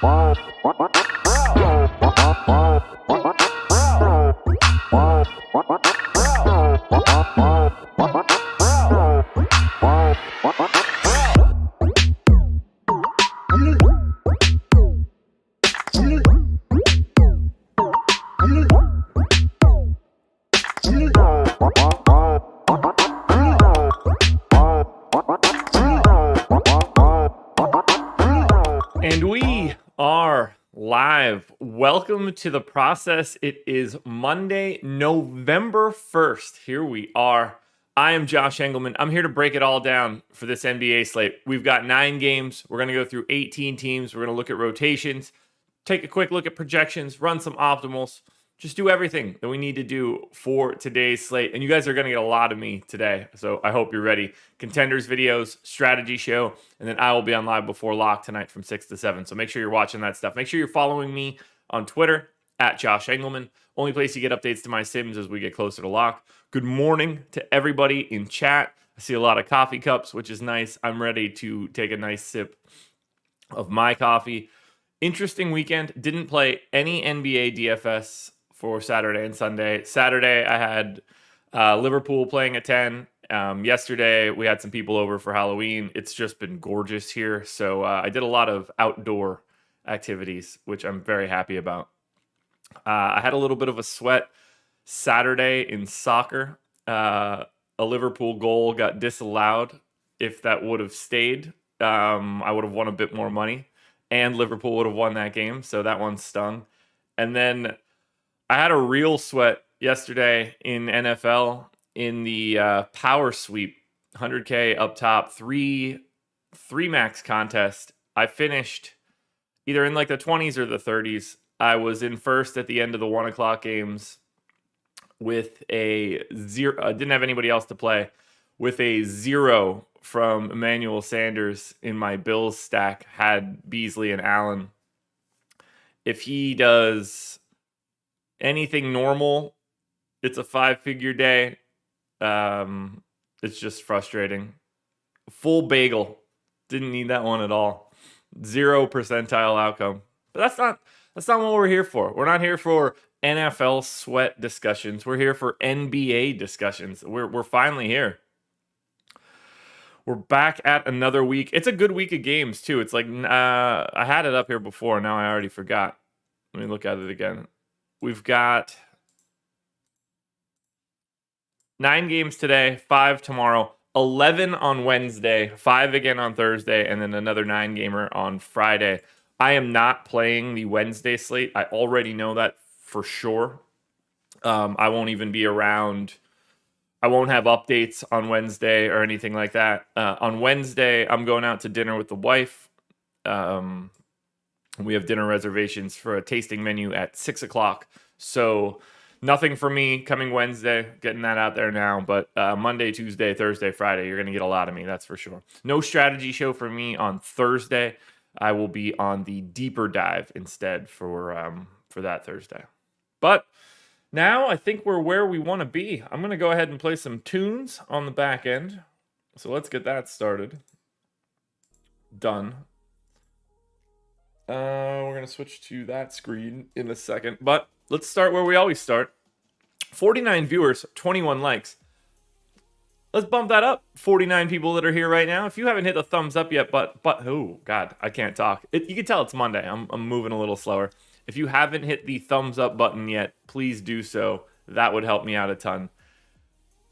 And we are live. Welcome to the process. It is Monday, November 1st. Here we are. I am Josh Engleman. I'm here to break it all down for this NBA slate. We've got 9 games. We're going to go through 18 teams. We're going to look at rotations, take a quick look at projections, run some optimals, just do everything that we need to do for today's slate. And you guys are going to get a lot of me today, so I hope you're ready. Contenders videos, strategy show, and then I will be on live before lock tonight from 6 to 7. So make sure you're watching that stuff. Make sure you're following me on Twitter at Josh Engleman. Only place you get updates to my sims as we get closer to lock. Good morning to everybody in chat. I see a lot of coffee cups, which is nice. I'm ready to take a nice sip of my coffee. Interesting weekend. Didn't play any NBA DFS for Saturday and Sunday. Saturday, I had Liverpool playing at 10. Yesterday, we had some people over for Halloween. It's just been gorgeous here. So I did a lot of outdoor activities, which I'm very happy about. I had a little bit of a sweat Saturday in soccer. A Liverpool goal got disallowed. If that would have stayed, I would have won a bit more money. And Liverpool would have won that game. So that one stung. And then I had a real sweat yesterday in NFL in the power sweep, 100K up top, three max contest. I finished either in like the 20s or the 30s. I was in first at the end of the 1 o'clock games with a 0. I didn't have anybody else to play, with a 0 from Emmanuel Sanders in my Bills stack. Had Beasley and Allen. If he does anything normal, it's a 5-figure day. It's just frustrating. Full bagel. Didn't need that one at all. 0 percentile outcome. But that's not what we're here for. We're not here for NFL sweat discussions. We're here for NBA discussions. We're finally here. We're back at another week. It's a good week of games too. It's like I had it up here before. Now I already forgot. Let me look at it again. We've got 9 games today, 5 tomorrow, 11 on Wednesday, 5 again on Thursday, and then another 9-gamer on Friday. I am not playing the Wednesday slate. I already know that for sure. I won't even be around. I won't have updates on Wednesday or anything like that. On Wednesday, I'm going out to dinner with the wife. We have dinner reservations for a tasting menu at 6 o'clock. So nothing for me coming Wednesday, getting that out there now. But Monday, Tuesday, Thursday, Friday, you're going to get a lot of me, that's for sure. No strategy show for me on Thursday. I will be on the deeper dive instead for that Thursday. But now I think we're where we want to be. I'm going to go ahead and play some tunes on the back end. So let's get that started. Done. We're going to switch to that screen in a second. But let's start where we always start. 49 viewers, 21 likes. Let's bump that up. 49 people that are here right now. If you haven't hit the thumbs up yet, but oh, God, I can't talk. You can tell it's Monday. I'm moving a little slower. If you haven't hit the thumbs up button yet, please do so. That would help me out a ton.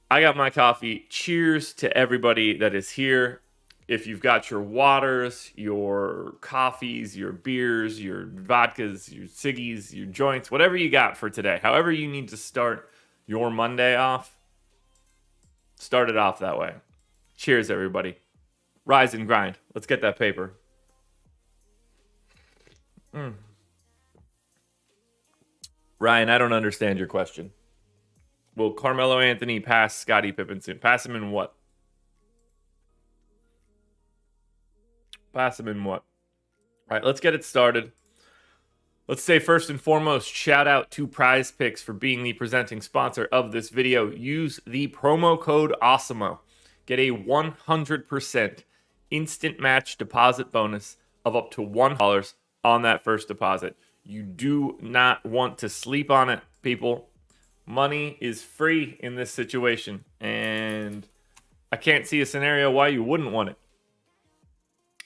I got my coffee. Cheers to everybody that is here. If you've got your waters, your coffees, your beers, your vodkas, your ciggies, your joints, whatever you got for today, however you need to start your Monday off, start it off that way. Cheers, everybody. Rise and grind. Let's get that paper. Ryan, I don't understand your question. Will Carmelo Anthony pass Scottie Pippen soon? Pass him in what? Pass him in what? All right, let's get it started. Let's say first and foremost, shout out to Prize Picks for being the presenting sponsor of this video. Use the promo code Awesemo. Get a 100% instant match deposit bonus of up to $1 on that first deposit. You do not want to sleep on it, people. Money is free in this situation, and I can't see a scenario why you wouldn't want it.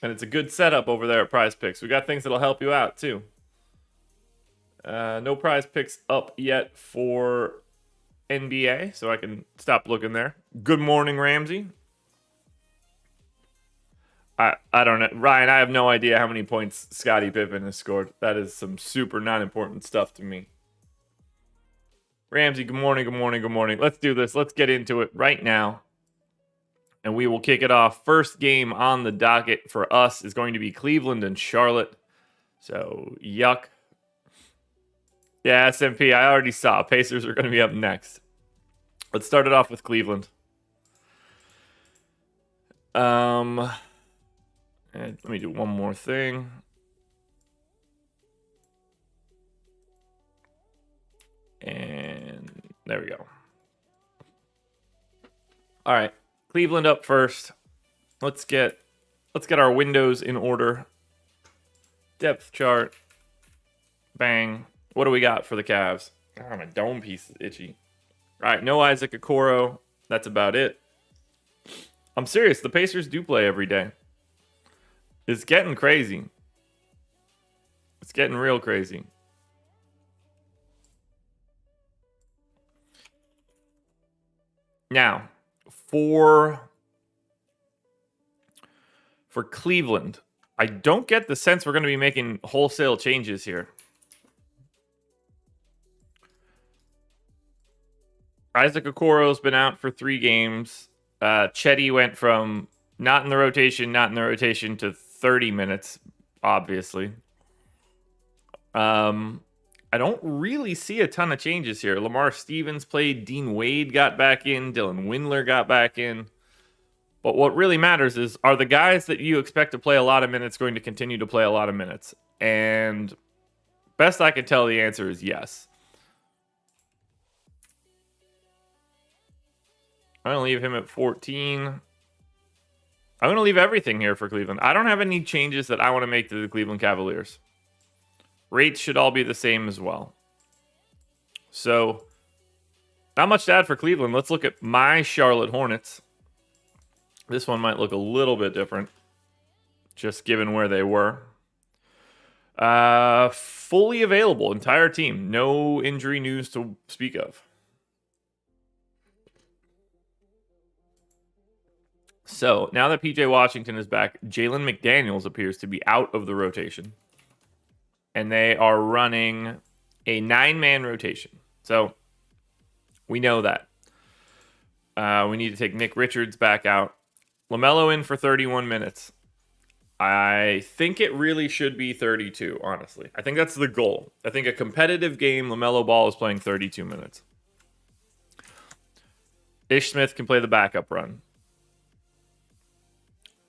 And it's a good setup over there at Prize Picks. We got things that'll help you out, too. No Prize Picks up yet for NBA, so I can stop looking there. Good morning, Ramsey. I don't know. Ryan, I have no idea how many points Scottie Pippen has scored. That is some super non-important stuff to me. Ramsey, good morning, good morning, good morning. Let's do this. Let's get into it right now. And we will kick it off. First game on the docket for us is going to be Cleveland and Charlotte. So, yuck. Yeah, SMP, I already saw. Pacers are going to be up next. Let's start it off with Cleveland. And let me do one more thing. And there we go. All right, Cleveland up first. Let's get our windows in order. Depth chart. Bang. What do we got for the Cavs? Oh, my dome piece is itchy. All right, no Isaac Okoro. That's about it. I'm serious. The Pacers do play every day. It's getting crazy. It's getting real crazy. Now, for Cleveland, I don't get the sense we're going to be making wholesale changes here. Isaac Okoro's been out for 3 games. Chetty went from not in the rotation to 30 minutes, obviously. I don't really see a ton of changes here. Lamar Stevens played. Dean Wade got back in. Dylan Windler got back in. But what really matters is, are the guys that you expect to play a lot of minutes going to continue to play a lot of minutes? And best I can tell, the answer is yes. I'm going to leave him at 14. I'm going to leave everything here for Cleveland. I don't have any changes that I want to make to the Cleveland Cavaliers. Rates should all be the same as well. So, not much to add for Cleveland. Let's look at my Charlotte Hornets. This one might look a little bit different, just given where they were. Fully available, entire team. No injury news to speak of. So, now that PJ Washington is back, Jalen McDaniels appears to be out of the rotation. And they are running a 9-man rotation. So, we know that. We need to take Nick Richards back out. LaMelo in for 31 minutes. I think it really should be 32, honestly. I think that's the goal. I think a competitive game, LaMelo Ball is playing 32 minutes. Ish Smith can play the backup run.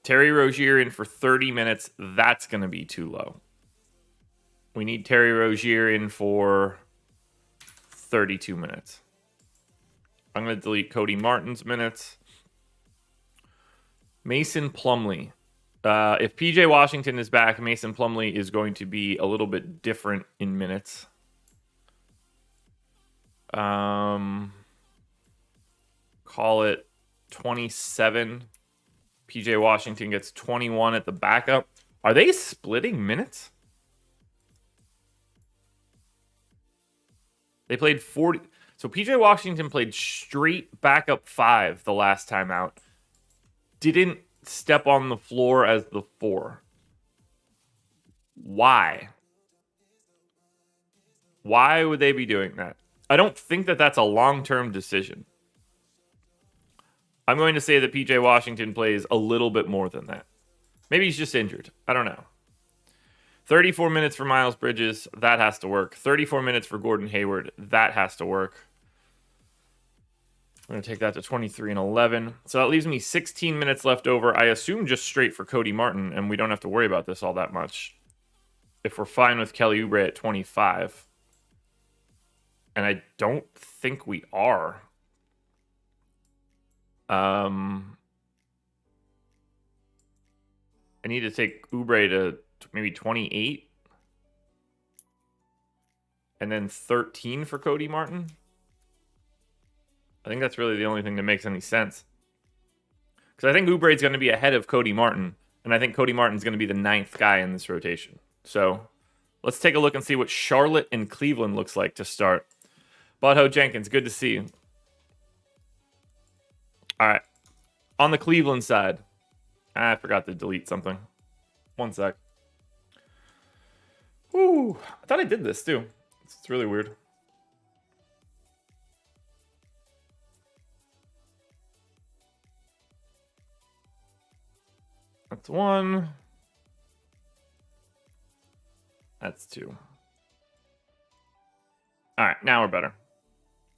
Terry Rozier in for 30 minutes. That's going to be too low. We need Terry Rozier in for 32 minutes. I'm going to delete Cody Martin's minutes. Mason Plumlee. If PJ Washington is back, Mason Plumlee is going to be a little bit different in minutes. Call it 27. PJ Washington gets 21 at the backup. Are they splitting minutes? They played 40. So PJ Washington played straight backup 5 the last time out. Didn't step on the floor as the 4. Why? Why would they be doing that? I don't think that that's a long-term decision. I'm going to say that PJ Washington plays a little bit more than that. Maybe he's just injured. I don't know. 34 minutes for Miles Bridges. That has to work. 34 minutes for Gordon Hayward. That has to work. I'm going to take that to 23 and 11. So that leaves me 16 minutes left over. I assume just straight for Cody Martin, and we don't have to worry about this all that much. If we're fine with Kelly Oubre at 25. And I don't think we are. I need to take Oubre to maybe 28. and then 13 for Cody Martin. I think that's really the only thing that makes any sense. Because I think Oubre's going to be ahead of Cody Martin, and I think Cody Martin's going to be the 9th guy in this rotation. So let's take a look and see what Charlotte and Cleveland looks like to start. Butho Jenkins, good to see you. All right. On the Cleveland side, I forgot to delete something. One sec. Ooh, I thought I did this too. It's really weird. That's 1. That's 2. All right, now we're better.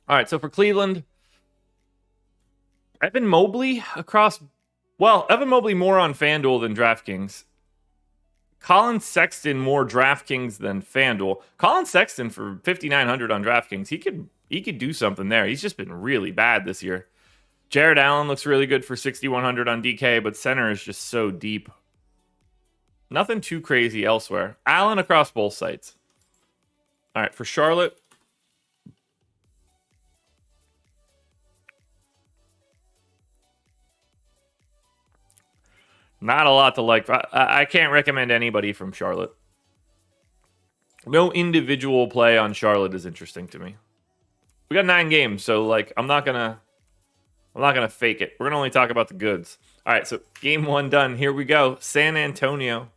All right, so for Cleveland, Evan Mobley Evan Mobley more on FanDuel than DraftKings. Colin Sexton more DraftKings than FanDuel. Colin Sexton for 5,900 on DraftKings. He could do something there. He's just been really bad this year. Jared Allen looks really good for 6,100 on DK, but center is just so deep. Nothing too crazy elsewhere. Allen across both sites. All right, for Charlotte, not a lot to like. I can't recommend anybody from Charlotte. No individual play on Charlotte is interesting to me. We got 9 games, so like I'm not gonna fake it. We're gonna only talk about the goods. All right, so game 1 done. Here we go. San Antonio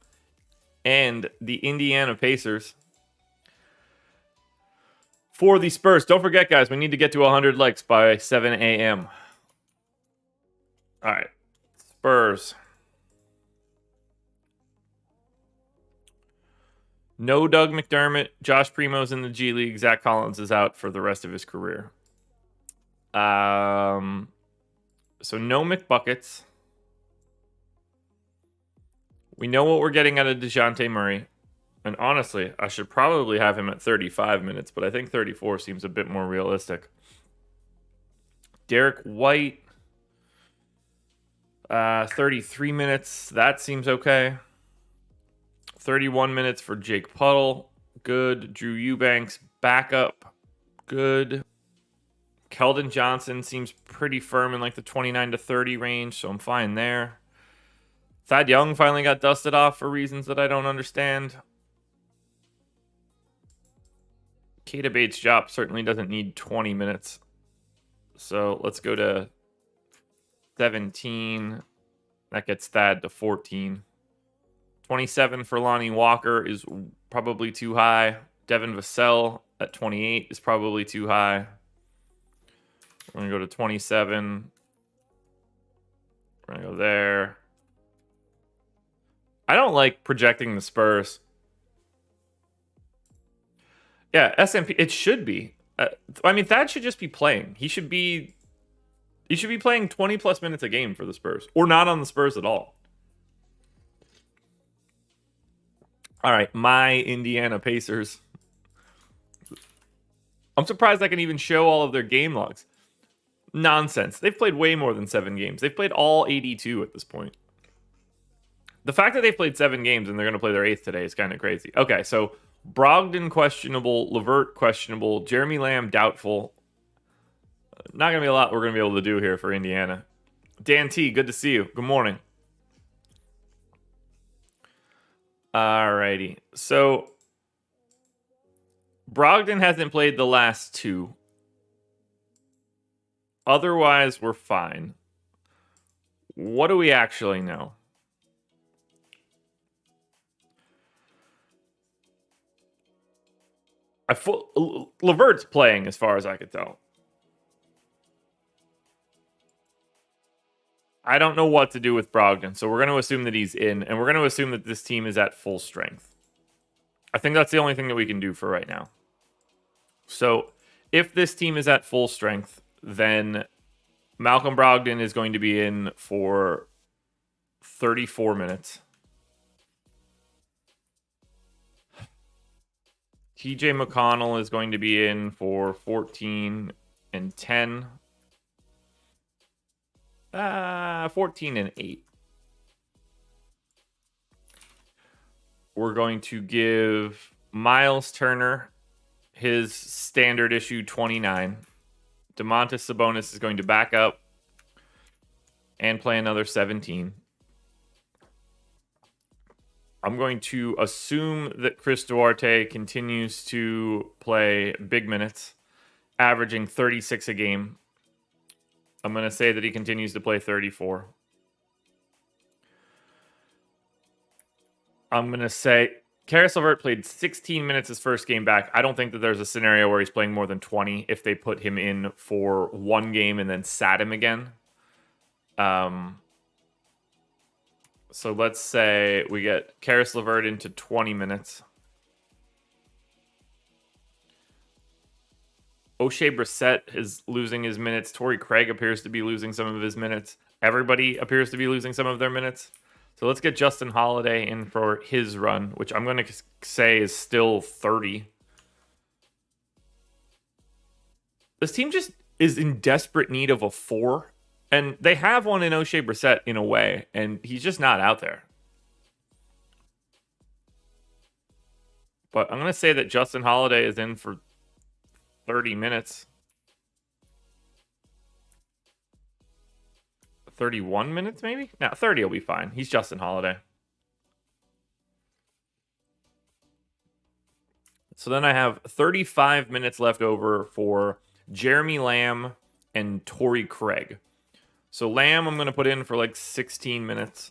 and the Indiana Pacers. For the Spurs, don't forget, guys, we need to get to 100 likes by 7 a.m. All right, Spurs. No Doug McDermott. Josh Primo's in the G League. Zach Collins is out for the rest of his career. So no McBuckets. We know what we're getting out of DeJounte Murray. And honestly, I should probably have him at 35 minutes, but I think 34 seems a bit more realistic. Derek White, 33 minutes. That seems okay. 31 minutes for Jake Puddle. Good. Drew Eubanks, backup. Good. Keldon Johnson seems pretty firm in like the 29 to 30 range, so I'm fine there. Thad Young finally got dusted off for reasons that I don't understand. Keita Bates-Diop certainly doesn't need 20 minutes. So let's go to 17. That gets Thad to 14. 27 for Lonnie Walker is probably too high. Devin Vassell at 28 is probably too high. We're going to go to 27. We're going to go there. I don't like projecting the Spurs. Yeah, SMP, it should be. I mean, Thad should just be playing. He should be playing 20 plus minutes a game for the Spurs, or not on the Spurs at all. All right, my Indiana Pacers. I'm surprised I can even show all of their game logs. Nonsense. They've played way more than 7 games. They've played all 82 at this point. The fact that they've played 7 games and they're going to play their 8th today is kind of crazy. Okay, so Brogdon questionable, LeVert questionable, Jeremy Lamb doubtful. Not going to be a lot we're going to be able to do here for Indiana. Dan T, good to see you. Good morning. Alrighty. So Brogdon hasn't played the last 2. Otherwise, we're fine. What do we actually know? LeVert's playing as far as I could tell. I don't know what to do with Brogdon, so we're going to assume that he's in, and we're going to assume that this team is at full strength. I think that's the only thing that we can do for right now. So if this team is at full strength, then Malcolm Brogdon is going to be in for 34 minutes. TJ McConnell is going to be in for 14 and 10. 14 and 8. We're going to give Miles Turner his standard issue 29. Domantas Sabonis is going to back up and play another 17. I'm going to assume that Chris Duarte continues to play big minutes, averaging 36 a game. I'm going to say that he continues to play 34. I'm going to say Karis LeVert played 16 minutes his first game back. I don't think that there's a scenario where he's playing more than 20 if they put him in for one game and then sat him again. So let's say we get Karis LeVert into 20 minutes. O'Shea Brissett is losing his minutes. Torrey Craig appears to be losing some of his minutes. Everybody appears to be losing some of their minutes. So let's get Justin Holiday in for his run, which I'm going to say is still 30. This team just is in desperate need of a 4. And they have one in O'Shea Brissett in a way, and he's just not out there. But I'm going to say that Justin Holiday is in for 30 minutes. 31 minutes, maybe? No, 30 will be fine. He's Justin Holiday. So then I have 35 minutes left over for Jeremy Lamb and Torrey Craig. So Lamb, I'm going to put in for like 16 minutes.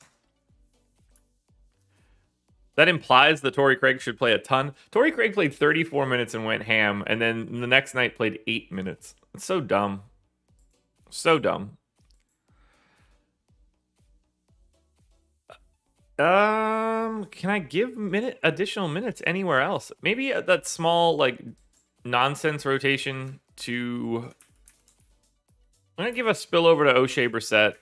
That implies that Torrey Craig should play a ton. Torrey Craig played 34 minutes and went ham, and then the next night played 8 minutes. It's so dumb. So dumb. Can I give additional minutes anywhere else? Maybe that small, like, nonsense rotation to... I'm going to give a spillover to O'Shea Brissett.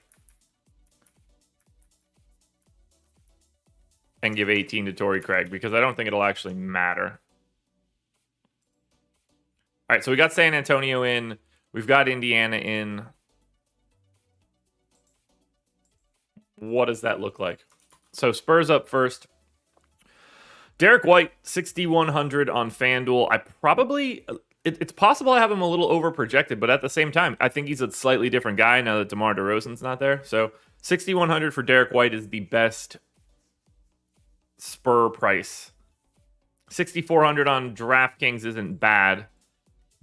And give 18 to Torrey Craig, because I don't think it'll actually matter. All right, so we got San Antonio in. We've got Indiana in. What does that look like? So Spurs up first. Derek White, 6,100 on FanDuel. It's possible I have him a little over-projected, but at the same time, I think he's a slightly different guy now that DeMar DeRozan's not there. So 6,100 for Derek White is the best Spur price. 6,400 on DraftKings isn't bad.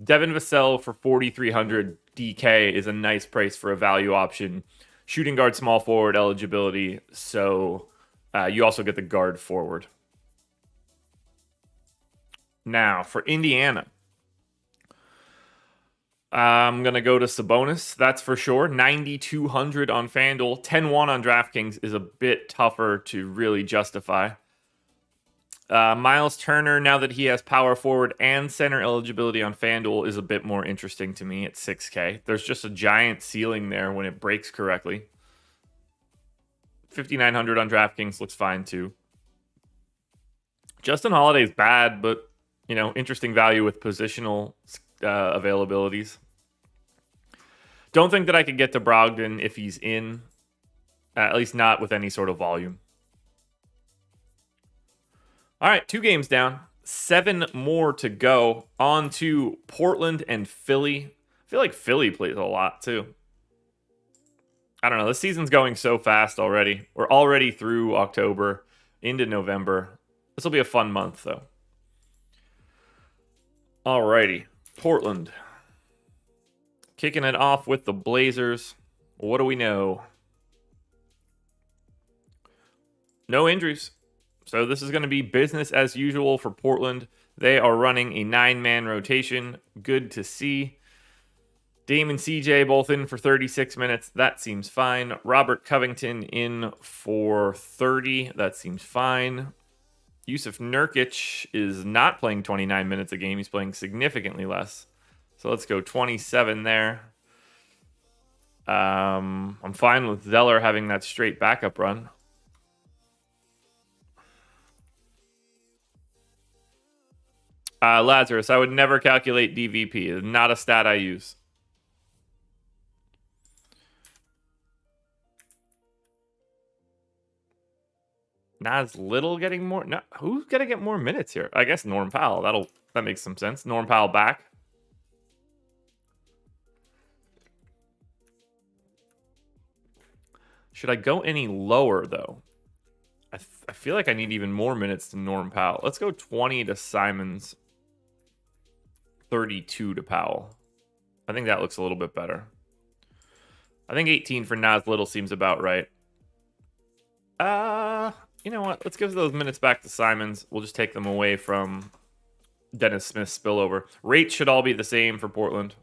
Devin Vassell for 4,300 DK is a nice price for a value option. Shooting guard, small forward eligibility, so you also get the guard forward. Now, for Indiana, I'm going to go to Sabonis, that's for sure. 9,200 on FanDuel. 10-1 on DraftKings is a bit tougher to really justify. Miles Turner, now that he has power forward and center eligibility on FanDuel, is a bit more interesting to me at 6K. There's just a giant ceiling there when it breaks correctly. 5,900 on DraftKings looks fine too. Justin Holiday's bad, but interesting value with positional availabilities. Don't think that I could get to Brogdon if he's in, at least not with any sort of volume. All right, 2 games down, 7 more to go. On to Portland and Philly. I feel like Philly plays a lot too. I don't know. This season's going so fast already. We're already through October into November. This will be a fun month though. Alrighty, Portland. Kicking it off with the Blazers. What do we know? No injuries. So this is going to be business as usual for Portland. They are running a 9-man rotation. Good to see. Dame and CJ both in for 36 minutes. That seems fine. Robert Covington in for 30. That seems fine. Yusuf Nurkic is not playing 29 minutes a game. He's playing significantly less. So let's go 27 there. I'm fine with Zeller having that straight backup run. Lazarus, I would never calculate DVP. It's not a stat I use. Nas Little getting more. No, who's gonna get more minutes here? I guess Norm Powell. That makes some sense. Norm Powell back. Should I go any lower, though? I feel like I need even more minutes to Norm Powell. Let's go 20 to Simons, 32 to Powell. I think that looks a little bit better. I think 18 for Nas Little seems about right. You know what? Let's give those minutes back to Simons. We'll just take them away from Dennis Smith's spillover. Rates should all be the same for Portland.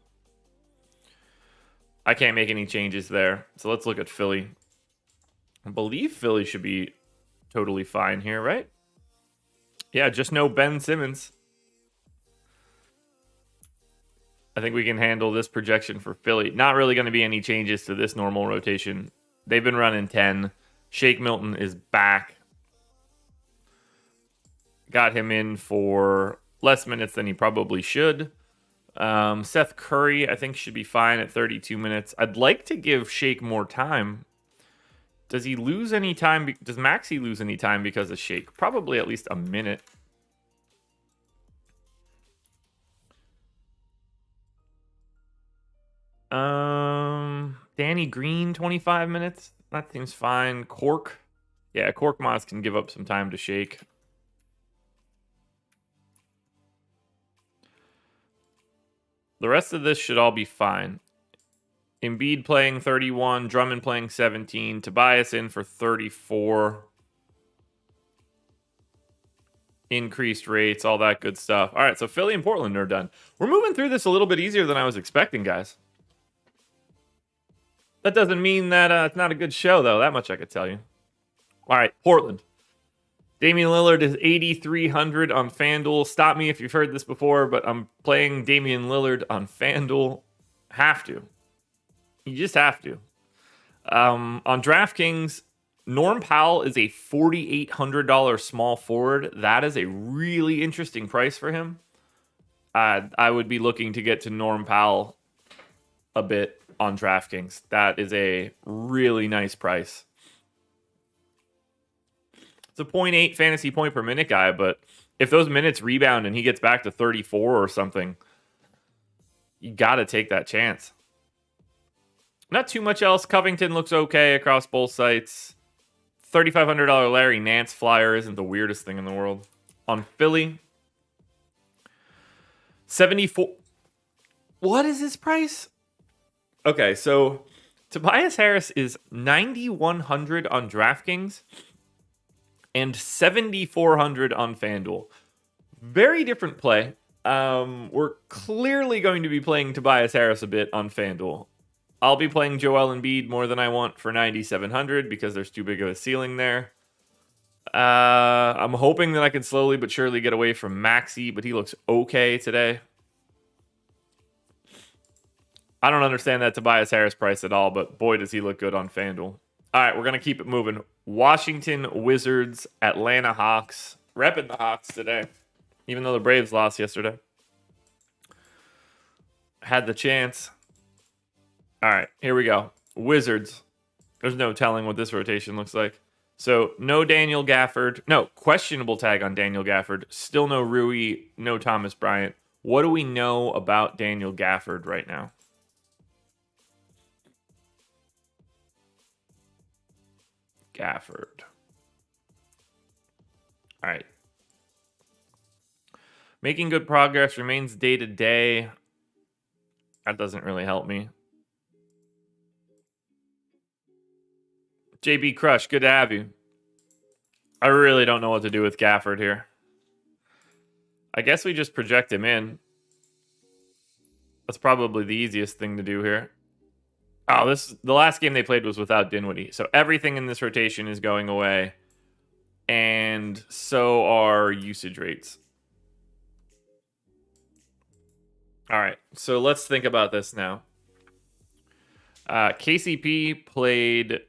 I can't make any changes there. So let's look at Philly. I believe Philly should be totally fine here, right? Yeah, just no Ben Simmons. I think we can handle this projection for Philly. Not really going to be any changes to this normal rotation. They've been running 10. Shake Milton is back. Got him in for less minutes than he probably should. Seth Curry, I think, should be fine at 32 minutes. I'd like to give Shake more time. Does he lose any time? Does Maxey lose any time because of Shake? Probably at least a minute. Danny Green, 25 minutes. That seems fine. Cork. Yeah, Cork Moss can give up some time to Shake. The rest of this should all be fine. Embiid playing 31, Drummond playing 17, Tobias in for 34. Increased rates, all that good stuff. All right, so Philly and Portland are done. We're moving through this a little bit easier than I was expecting, guys. That doesn't mean that it's not a good show, though. That much I could tell you. All right, Portland. Damian Lillard is 8,300 on FanDuel. Stop me if you've heard this before, but I'm playing Damian Lillard on FanDuel. Have to. You just have to. On DraftKings, Norm Powell is a $4,800 small forward. That is a really interesting price for him. I would be looking to get to Norm Powell a bit on DraftKings. That is a really nice price. It's a 0.8 fantasy point per minute guy, but if those minutes rebound and he gets back to 34 or something, you got to take that chance. Not too much else. Covington looks okay across both sites. $3,500 Larry Nance flyer isn't the weirdest thing in the world. On Philly, 74. What is his price? Okay, so Tobias Harris is 9,100 on DraftKings and 7,400 on FanDuel. Very different play. We're clearly going to be playing Tobias Harris a bit on FanDuel. I'll be playing Joel Embiid more than I want for 9,700 because there's too big of a ceiling there. I'm hoping that I can slowly but surely get away from Maxey, but he looks okay today. I don't understand that Tobias Harris price at all, but boy, does he look good on FanDuel. All right, we're going to keep it moving. Washington Wizards, Atlanta Hawks. Repping the Hawks today, even though the Braves lost yesterday. Had the chance. All right, here we go. Wizards. There's no telling what this rotation looks like. So, no Daniel Gafford. No, questionable tag on Daniel Gafford. Still no Rui, no Thomas Bryant. What do we know about Daniel Gafford right now? Gafford. All right. Making good progress, remains day to day. That doesn't really help me. JB Crush, good to have you. I really don't know what to do with Gafford here. I guess we just project him in. That's probably the easiest thing to do here. Oh, the last game they played was without Dinwiddie. So everything in this rotation is going away. And so are usage rates. All right, so let's think about this now. KCP played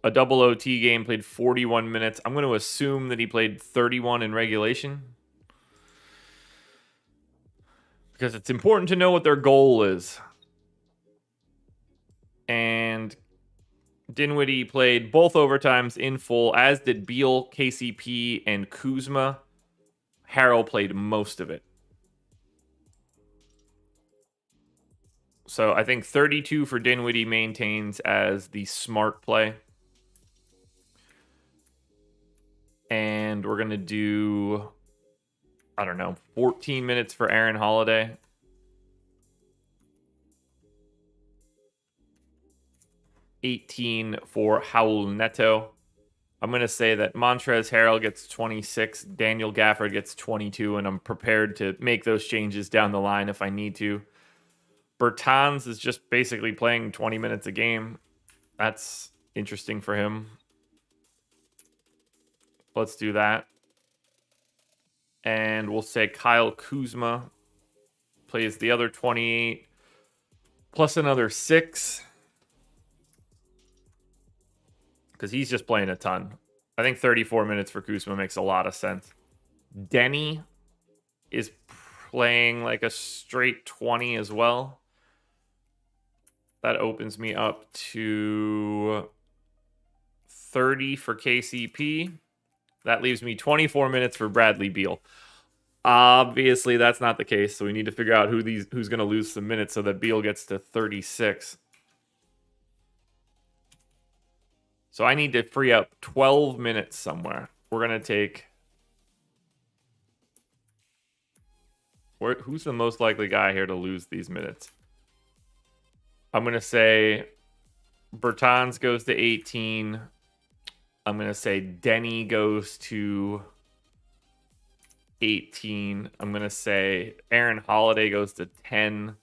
a double OT game, played 41 minutes. I'm going to assume that he played 31 in regulation, because it's important to know what their goal is. And Dinwiddie played both overtimes in full, as did Beal, KCP, and Kuzma. Harrell played most of it. So I think 32 for Dinwiddie maintains as the smart play. And we're going to do, I don't know, 14 minutes for Aaron Holiday. $18 for Raul Neto. I'm going to say that Montrezl Harrell gets 26, Daniel Gafford gets 22, and I'm prepared to make those changes down the line if I need to. Bertans is just basically playing 20 minutes a game. That's interesting for him. Let's do that. And we'll say Kyle Kuzma plays the other 28 plus another 6. Because he's just playing a ton. I think 34 minutes for Kuzma makes a lot of sense. Denny is playing like a straight 20 as well. That opens me up to 30 for KCP. That leaves me 24 minutes for Bradley Beal. Obviously, that's not the case, so we need to figure out who's going to lose some minutes so that Beal gets to 36. So I need to free up 12 minutes somewhere. We're going to take... Who's the most likely guy here to lose these minutes? I'm going to say Bertans goes to 18. I'm going to say Denny goes to 18. I'm going to say Aaron Holiday goes to 10.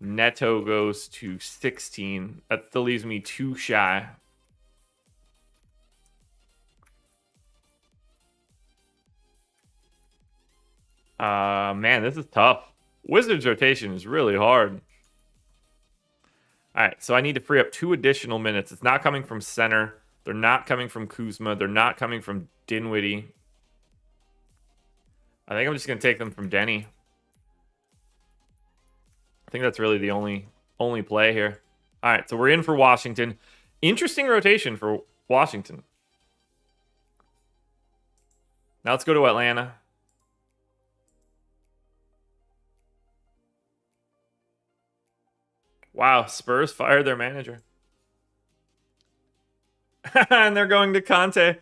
Neto goes to 16. That still leaves me 2 shy. Man, this is tough. Wizards rotation is really hard. All right, so I need to free up 2 additional minutes. It's not coming from center. They're not coming from Kuzma. They're not coming from Dinwiddie. I think I'm just going to take them from Denny. I think that's really the only play here. All right, so we're in for Washington. Interesting rotation for Washington. Now let's go to Atlanta. Wow, Spurs fired their manager. And they're going to Conte.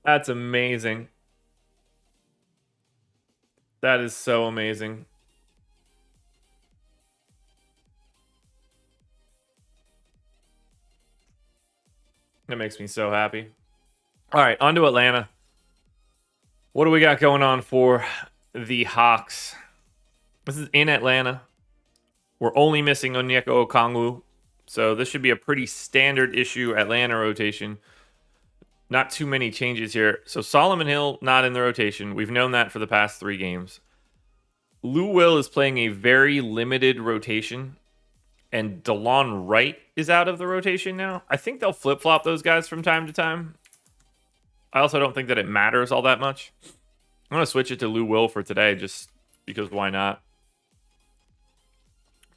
That's amazing. That is so amazing. That makes me so happy. All right, on to Atlanta. What do we got going on for the Hawks? This is in Atlanta. We're only missing Onyeka Okongwu. So this should be a pretty standard issue Atlanta rotation. Not too many changes here. So Solomon Hill, not in the rotation. We've known that for the past 3 games. Lou Will is playing a very limited rotation. And DeLon Wright is out of the rotation now. I think they'll flip-flop those guys from time to time. I also don't think that it matters all that much. I'm going to switch it to Lou Will for today just because why not?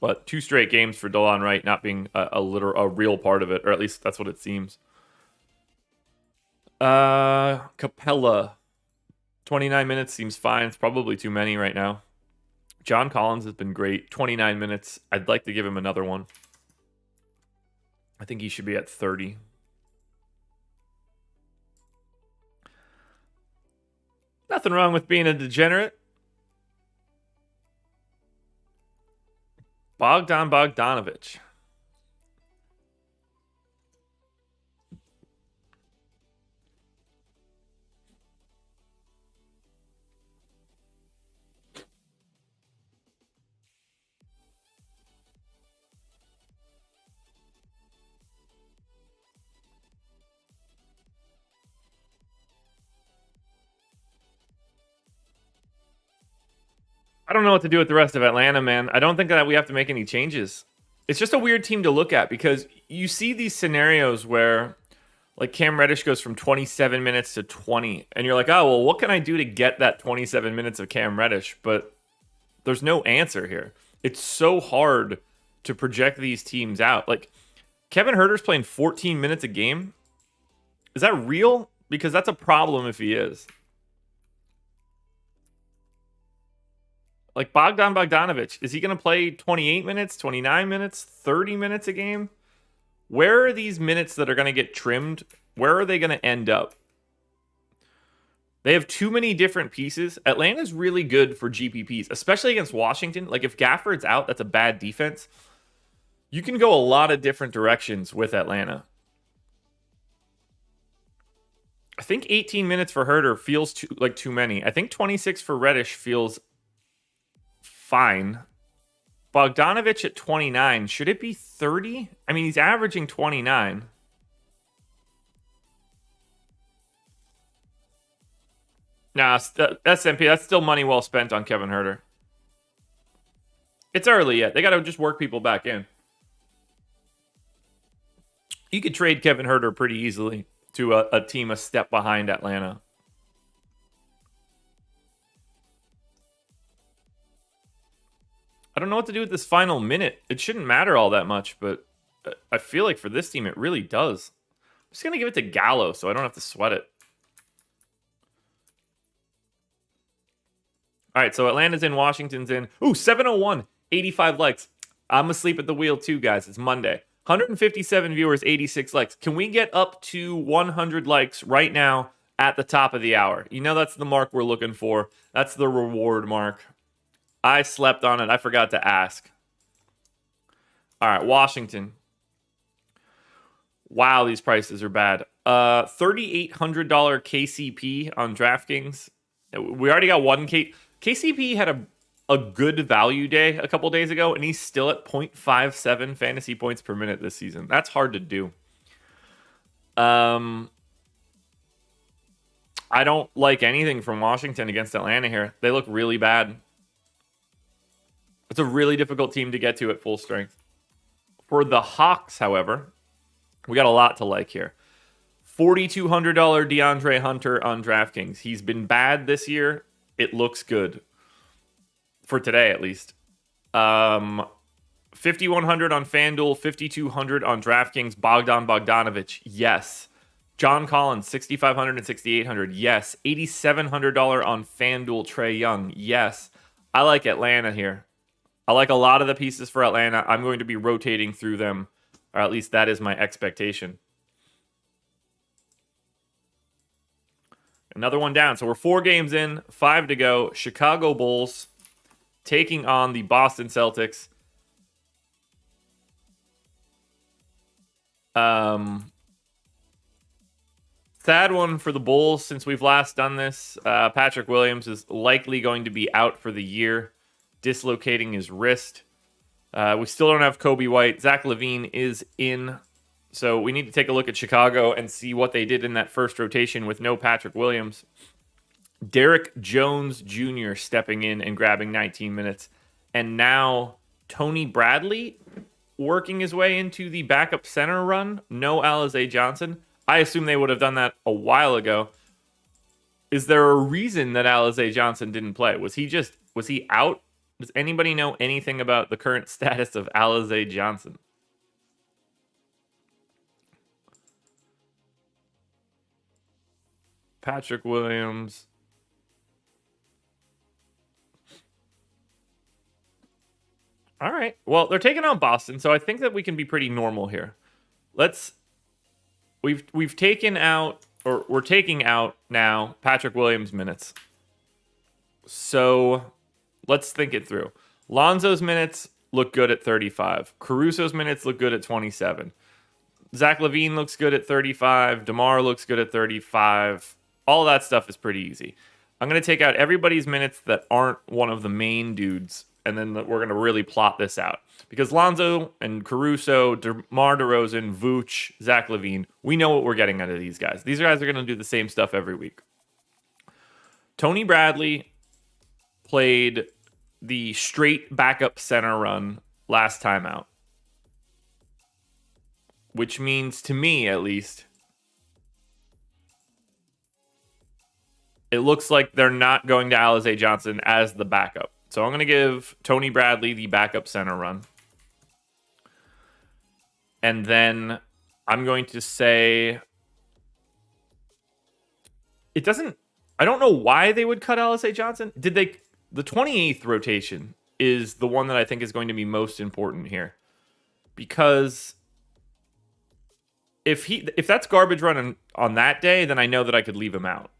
But 2 straight games for DeLon Wright not being a real part of it, or at least that's what it seems. Capella. 29 minutes seems fine. It's probably too many right now. John Collins has been great. 29 minutes. I'd like to give him another one. I think he should be at 30. Nothing wrong with being a degenerate. Bogdan Bogdanović. I don't know what to do with the rest of Atlanta, man. I don't think that we have to make any changes. It's just a weird team to look at because you see these scenarios where like Cam Reddish goes from 27 minutes to 20 and you're like, oh, well, what can I do to get that 27 minutes of Cam Reddish? But there's no answer here. It's so hard to project these teams out. Like Kevin Huerter's playing 14 minutes a game. Is that real? Because that's a problem if he is. Like Bogdan Bogdanovic, is he going to play 28 minutes, 29 minutes, 30 minutes a game? Where are these minutes that are going to get trimmed? Where are they going to end up? They have too many different pieces. Atlanta's really good for GPPs, especially against Washington. Like if Gafford's out, that's a bad defense. You can go a lot of different directions with Atlanta. I think 18 minutes for Herter feels too many. I think 26 for Reddish feels fine. Bogdanovich at 29. Should it be 30? I mean, he's averaging 29. Nah, SMP, that's still money well spent on Kevin Herter. It's early yet. They got to just work people back in. You could trade Kevin Herter pretty easily to a team a step behind Atlanta. I don't know what to do with this final minute. It shouldn't matter all that much, but I feel like for this team, it really does. I'm just going to give it to Gallo so I don't have to sweat it. All right, so Atlanta's in, Washington's in. Ooh, 701, 85 likes. I'm asleep at the wheel too, guys. It's Monday. 157 viewers, 86 likes. Can we get up to 100 likes right now at the top of the hour? You know that's the mark we're looking for. That's the reward mark. I slept on it. I forgot to ask. All right, Washington. Wow, these prices are bad. $3,800 KCP on DraftKings. We already got one KCP had a good value day a couple days ago, and he's still at 0.57 fantasy points per minute this season. That's hard to do. I don't like anything from Washington against Atlanta here. They look really bad. It's a really difficult team to get to at full strength. For the Hawks, however, we got a lot to like here. $4,200 DeAndre Hunter on DraftKings. He's been bad this year. It looks good. For today, at least. 5,100 on FanDuel, 5,200 on DraftKings. Bogdan Bogdanovic, yes. John Collins, 6,500 and 6,800, yes. $8,700 on FanDuel. Trae Young, yes. I like Atlanta here. I like a lot of the pieces for Atlanta. I'm going to be rotating through them, or at least that is my expectation. Another one down. So we're 4 games in, 5 to go. Chicago Bulls taking on the Boston Celtics. Sad one for the Bulls since we've last done this. Patrick Williams is likely going to be out for the year, dislocating his wrist. We still don't have Kobe White. Zach LaVine is in. So we need to take a look at Chicago and see what they did in that first rotation with no Patrick Williams. Derek Jones Jr. stepping in and grabbing 19 minutes. And now Tony Bradley working his way into the backup center run. No Alize Johnson. I assume they would have done that a while ago. Is there a reason that Alize Johnson didn't play? Was he out? Does anybody know anything about the current status of Alize Johnson? Patrick Williams. All right. Well, they're taking on Boston, so I think that we can be pretty normal here. We've taken out, or we're taking out now Patrick Williams minutes. So let's think it through. Lonzo's minutes look good at 35. Caruso's minutes look good at 27. Zach LaVine looks good at 35. DeMar looks good at 35. All that stuff is pretty easy. I'm going to take out everybody's minutes that aren't one of the main dudes, and then we're going to really plot this out. Because Lonzo and Caruso, DeMar DeRozan, Vooch, Zach LaVine, we know what we're getting out of these guys. These guys are going to do the same stuff every week. Tony Bradley played the straight backup center run last time out. Which means, to me at least, it looks like they're not going to Alize Johnson as the backup. So I'm going to give Tony Bradley the backup center run. And then I'm going to say I don't know why they would cut Alize Johnson. Did they The 28th rotation is the one that I think is going to be most important here. Because if that's garbage running on that day, then I know that I could leave him out.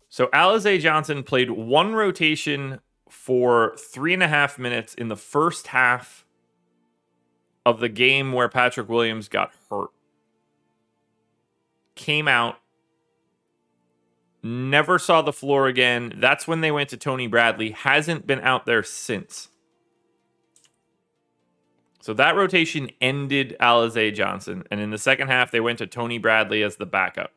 So Alize Johnson played one rotation for 3.5 minutes in the first half of the game where Patrick Williams got hurt. Came out, never saw the floor again. That's when they went to Tony Bradley. Hasn't been out there since. So that rotation ended Alize Johnson. And in the second half, they went to Tony Bradley as the backup.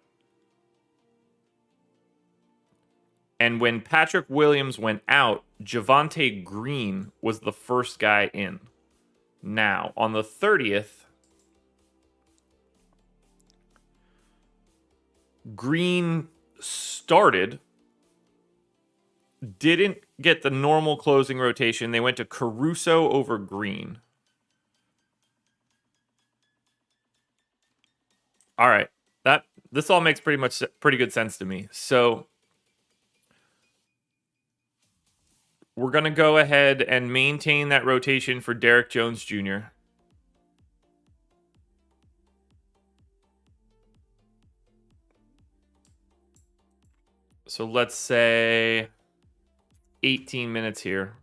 And when Patrick Williams went out, Javonte Green was the first guy in. Now, on the 30th, Green started, didn't get the normal closing rotation. They went to Caruso over Green. All right, this all makes pretty good sense to me. So we're going to go ahead and maintain that rotation for Derrick Jones Jr. So let's say 18 minutes here.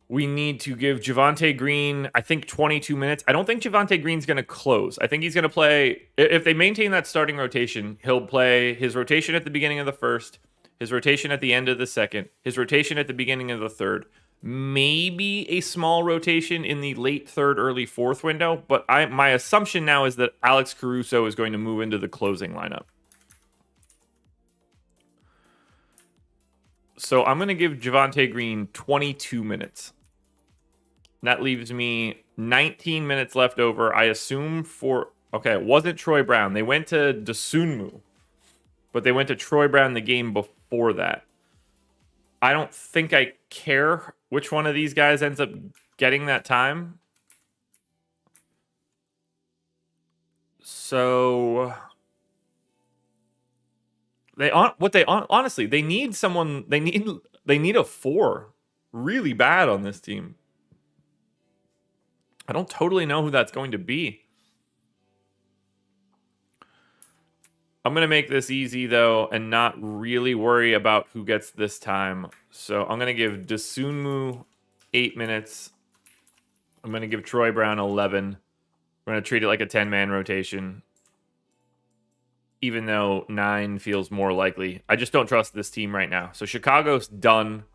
We need to give Javonte Green, I think, 22 minutes. I don't think Javonte Green's going to close. I think he's going to play, if they maintain that starting rotation, he'll play his rotation at the beginning of the first, his rotation at the end of the second, his rotation at the beginning of the third, maybe a small rotation in the late third, early fourth window. But my assumption now is that Alex Caruso is going to move into the closing lineup. So I'm going to give Javonte Green 22 minutes. That leaves me 19 minutes left over, I assume, for... Okay, it wasn't Troy Brown. They went to Dosunmu, but they went to Troy Brown the game before that. I don't think I care which one of these guys ends up getting that time. So... honestly, they need someone. They need a 4 really bad on this team. I don't totally know who that's going to be. I'm going to make this easy, though, and not really worry about who gets this time. So I'm going to give Dosunmu 8 minutes. I'm going to give Troy Brown 11. We're going to treat it like a 10-man rotation, even though 9 feels more likely. I just don't trust this team right now. So Chicago's done-ish.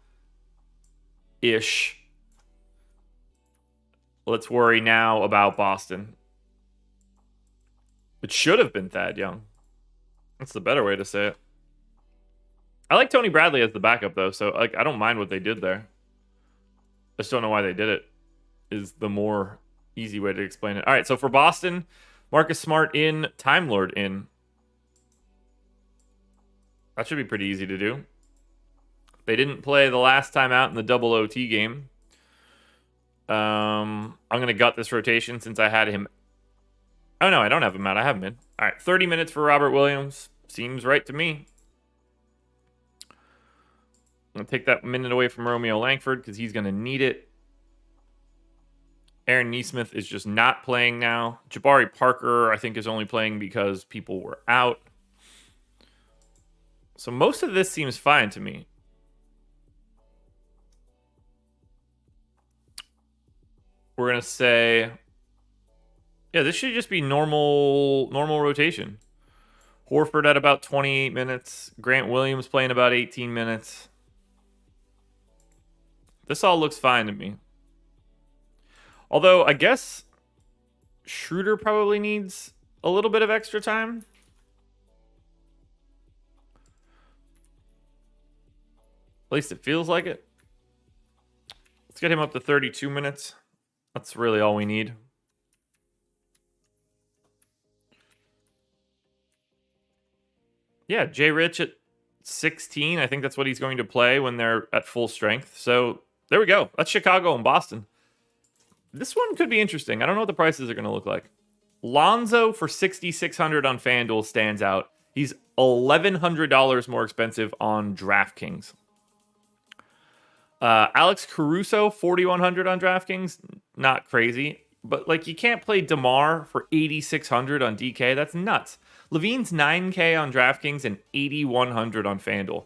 Let's worry now about Boston. It should have been Thad Young. That's the better way to say it. I like Tony Bradley as the backup, though, so I don't mind what they did there. I just don't know why they did it, is the more easy way to explain it. All right, so for Boston, Marcus Smart in, Time Lord in. That should be pretty easy to do. They didn't play the last time out in the double OT game. I'm going to gut this rotation since I had him. Oh, no, I don't have him out. I have him in. All right, 30 minutes for Robert Williams. Seems right to me. I'm going to take that minute away from Romeo Langford because he's going to need it. Aaron Nesmith is just not playing now. Jabari Parker, I think, is only playing because people were out. So most of this seems fine to me. We're going to say, yeah, this should just be normal rotation. Horford at about 28 minutes. Grant Williams playing about 18 minutes. This all looks fine to me. Although, I guess Schroeder probably needs a little bit of extra time. At least it feels like it. Let's get him up to 32 minutes. That's really all we need. Yeah, Jay Rich at 16. I think that's what he's going to play when they're at full strength. So there we go. That's Chicago and Boston. This one could be interesting. I don't know what the prices are going to look like. Lonzo for 6,600 on FanDuel stands out. He's $1,100 more expensive on DraftKings. Alex Caruso, 4,100 on DraftKings. Not crazy. But, like, you can't play DeMar for 8,600 on DK. That's nuts. Levine's 9K on DraftKings and 8,100 on FanDuel.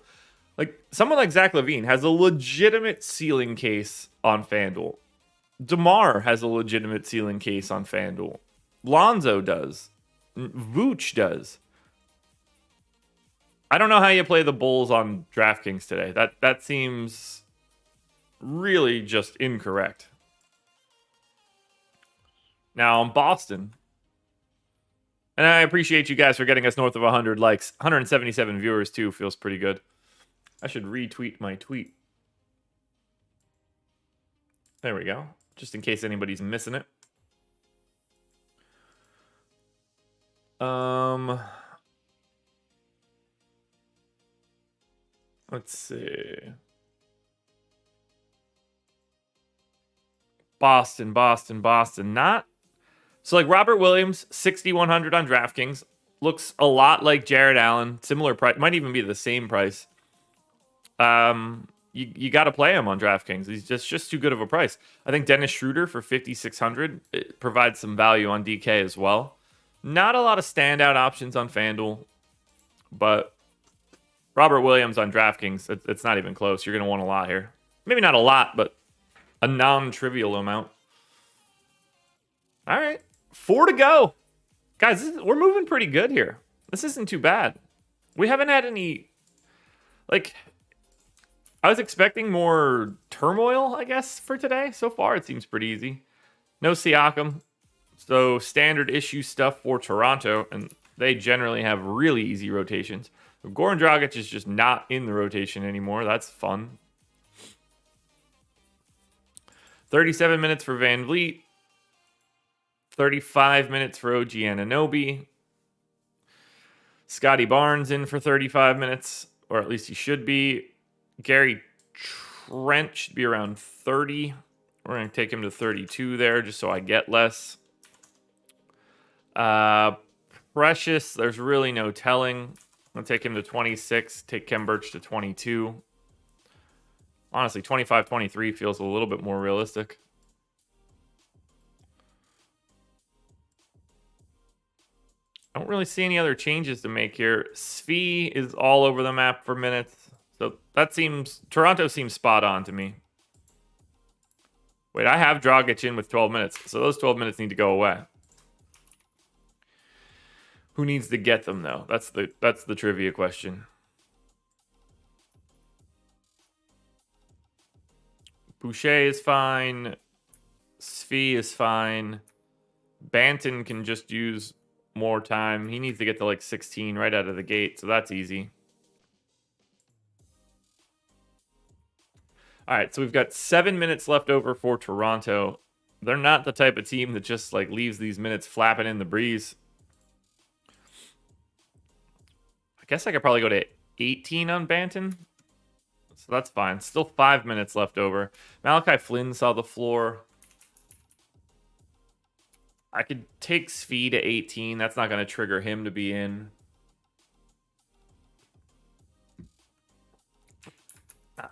Like, someone like Zach LaVine has a legitimate ceiling case on FanDuel. DeMar has a legitimate ceiling case on FanDuel. Lonzo does. Vooch does. I don't know how you play the Bulls on DraftKings today. That seems really just incorrect. Now, on Boston, and I appreciate you guys for getting us north of 100 likes. 177 viewers, too, feels pretty good. I should retweet my tweet. There we go. Just in case anybody's missing it. Let's see. Boston. Not. So, like, Robert Williams, 6,100 on DraftKings. Looks a lot like Jared Allen. Similar price. Might even be the same price. You got to play him on DraftKings. He's just too good of a price. I think Dennis Schroeder for 5,600 provides some value on DK as well. Not a lot of standout options on FanDuel, but Robert Williams on DraftKings, it's not even close. You're going to want a lot here. Maybe not a lot, but a non-trivial amount. All right, 4 to go. Guys, we're moving pretty good here. This isn't too bad. We haven't had any, like, I was expecting more turmoil, I guess, for today. So far, it seems pretty easy. No Siakam. So standard issue stuff for Toronto, and they generally have really easy rotations. Goran Dragic is just not in the rotation anymore. That's fun. 37 minutes for Van Vliet. 35 minutes for OG Anunoby. Scotty Barnes in for 35 minutes, or at least he should be. Gary Trent should be around 30. We're going to take him to 32 there just so I get less. Precious, there's really no telling. I'll take him to 26, take Kem Birch to 22. Honestly, 25-23 feels a little bit more realistic. I don't really see any other changes to make here. Svi is all over the map for minutes. So that seems, Toronto seems spot on to me. Wait, I have Dragic in with 12 minutes. So those 12 minutes need to go away. Who needs to get them, though? That's the trivia question. Boucher is fine. Svi is fine. Banton can just use more time. He needs to get to like 16 right out of the gate, so that's easy. All right, so we've got 7 minutes left over for Toronto. They're not the type of team that just like leaves these minutes flapping in the breeze. I guess I could probably go to 18 on Banton. So that's fine. Still 5 minutes left over. Malachi Flynn saw the floor. I could take Svi to 18. That's not going to trigger him to be in.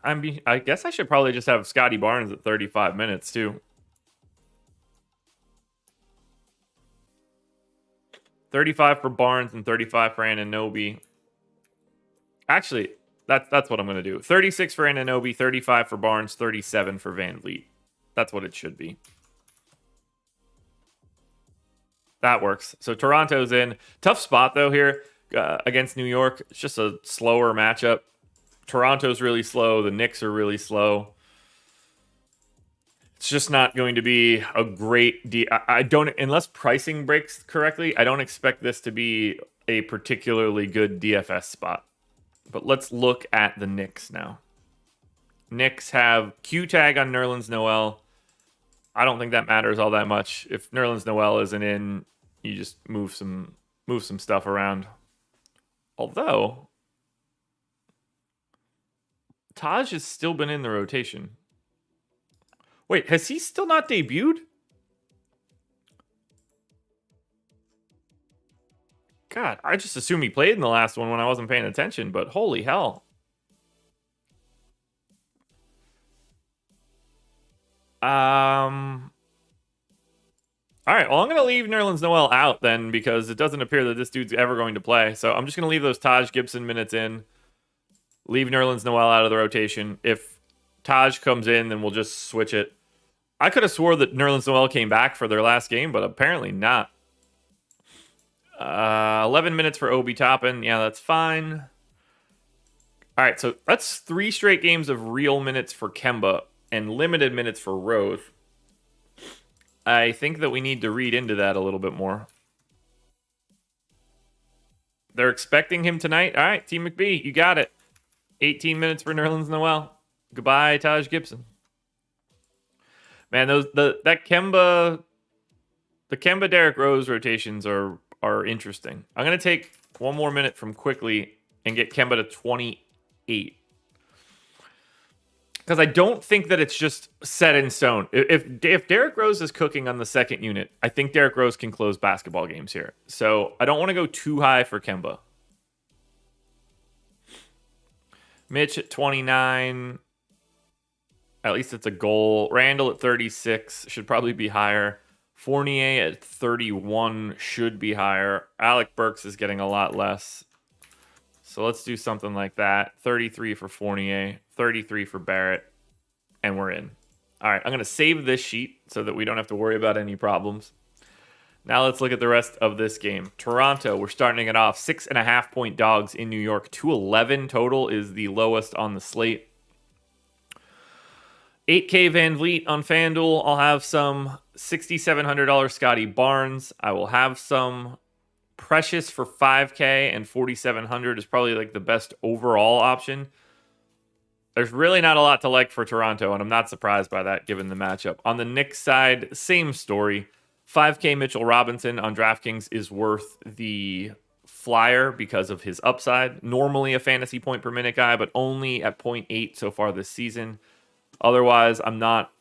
I guess I should probably just have Scotty Barnes at 35 minutes too. 35 for Barnes and 35 for Anunoby. Actually, that's what I'm going to do. 36 for Anunoby, 35 for Barnes, 37 for Van Vliet. That's what it should be. That works. So Toronto's in. Tough spot, though, here against New York. It's just a slower matchup. Toronto's really slow. The Knicks are really slow. It's just not going to be a great I don't, unless pricing breaks correctly, I don't expect this to be a particularly good DFS spot. But let's look at the Knicks now. Knicks have Q tag on Nerlens Noel. I don't think that matters all that much. If Nerlens Noel isn't in, you just move some stuff around. Although Taj has still been in the rotation. Wait, has he still not debuted? God, I just assumed he played in the last one when I wasn't paying attention, but holy hell. All right, well, I'm going to leave Nerlens Noel out then because it doesn't appear that this dude's ever going to play. So I'm just going to leave those Taj Gibson minutes in. Leave Nerlens Noel out of the rotation. If Taj comes in, then we'll just switch it. I could have swore that Nerlens Noel came back for their last game, but apparently not. 11 minutes for Obi Toppin. Yeah, that's fine. All right, so that's 3 straight games of real minutes for Kemba and limited minutes for Rose. I think that we need to read into that a little bit more. They're expecting him tonight. All right, Team McBee, you got it. 18 minutes for Nerlens Noel. Goodbye, Taj Gibson. Man, the Kemba Derrick Rose rotations are interesting. I'm gonna take one more minute from quickly and get Kemba to 28. Because I don't think that it's just set in stone. If Derrick Rose is cooking on the second unit, I think Derrick Rose can close basketball games here. So I don't want to go too high for Kemba. Mitch at 29. At least it's a goal. Randall at 36. Should probably be higher. Fournier at 31 should be higher. Alec Burks is getting a lot less. So let's do something like that. 33 for Fournier, 33 for Barrett, and we're in. All right, I'm going to save this sheet so that we don't have to worry about any problems. Now let's look at the rest of this game. Toronto, we're starting it off. 6.5-point dogs in New York. 211 total is the lowest on the slate. 8K Van Vliet on FanDuel. I'll have some $6,700 Scotty Barnes. I will have some Precious for 5K, and 4,700 is probably like the best overall option. There's really not a lot to like for Toronto, and I'm not surprised by that given the matchup. On the Knicks side, same story. 5K Mitchell Robinson on DraftKings is worth the flyer because of his upside. Normally a fantasy point per minute guy, but only at 0.8 so far this season. Otherwise, I'm not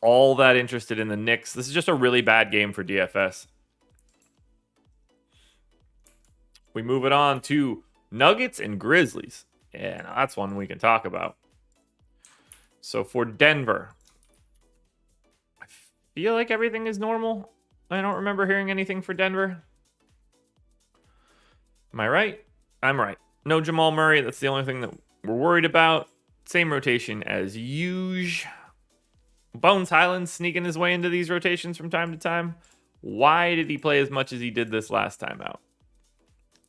all that interested in the Knicks. This is just a really bad game for DFS. We move it on to Nuggets and Grizzlies. Yeah, now that's one we can talk about. So for Denver, I feel like everything is normal. I don't remember hearing anything for Denver. Am I right? I'm right. No Jamal Murray. That's the only thing that we're worried about. Same rotation as usual. Bones Highland sneaking his way into these rotations from time to time. Why did he play as much as he did this last time out?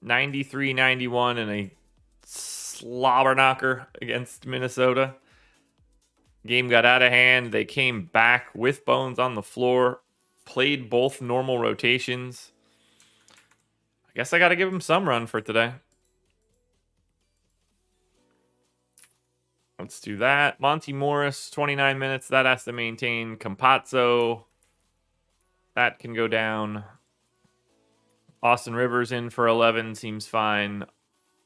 93-91 and a slobber knocker against Minnesota. Game got out of hand. They came back with Bones on the floor. Played both normal rotations. I guess I got to give him some run for today. Let's do that. Monty Morris, 29 minutes. That has to maintain. Campazzo. That can go down. Austin Rivers in for 11 seems fine.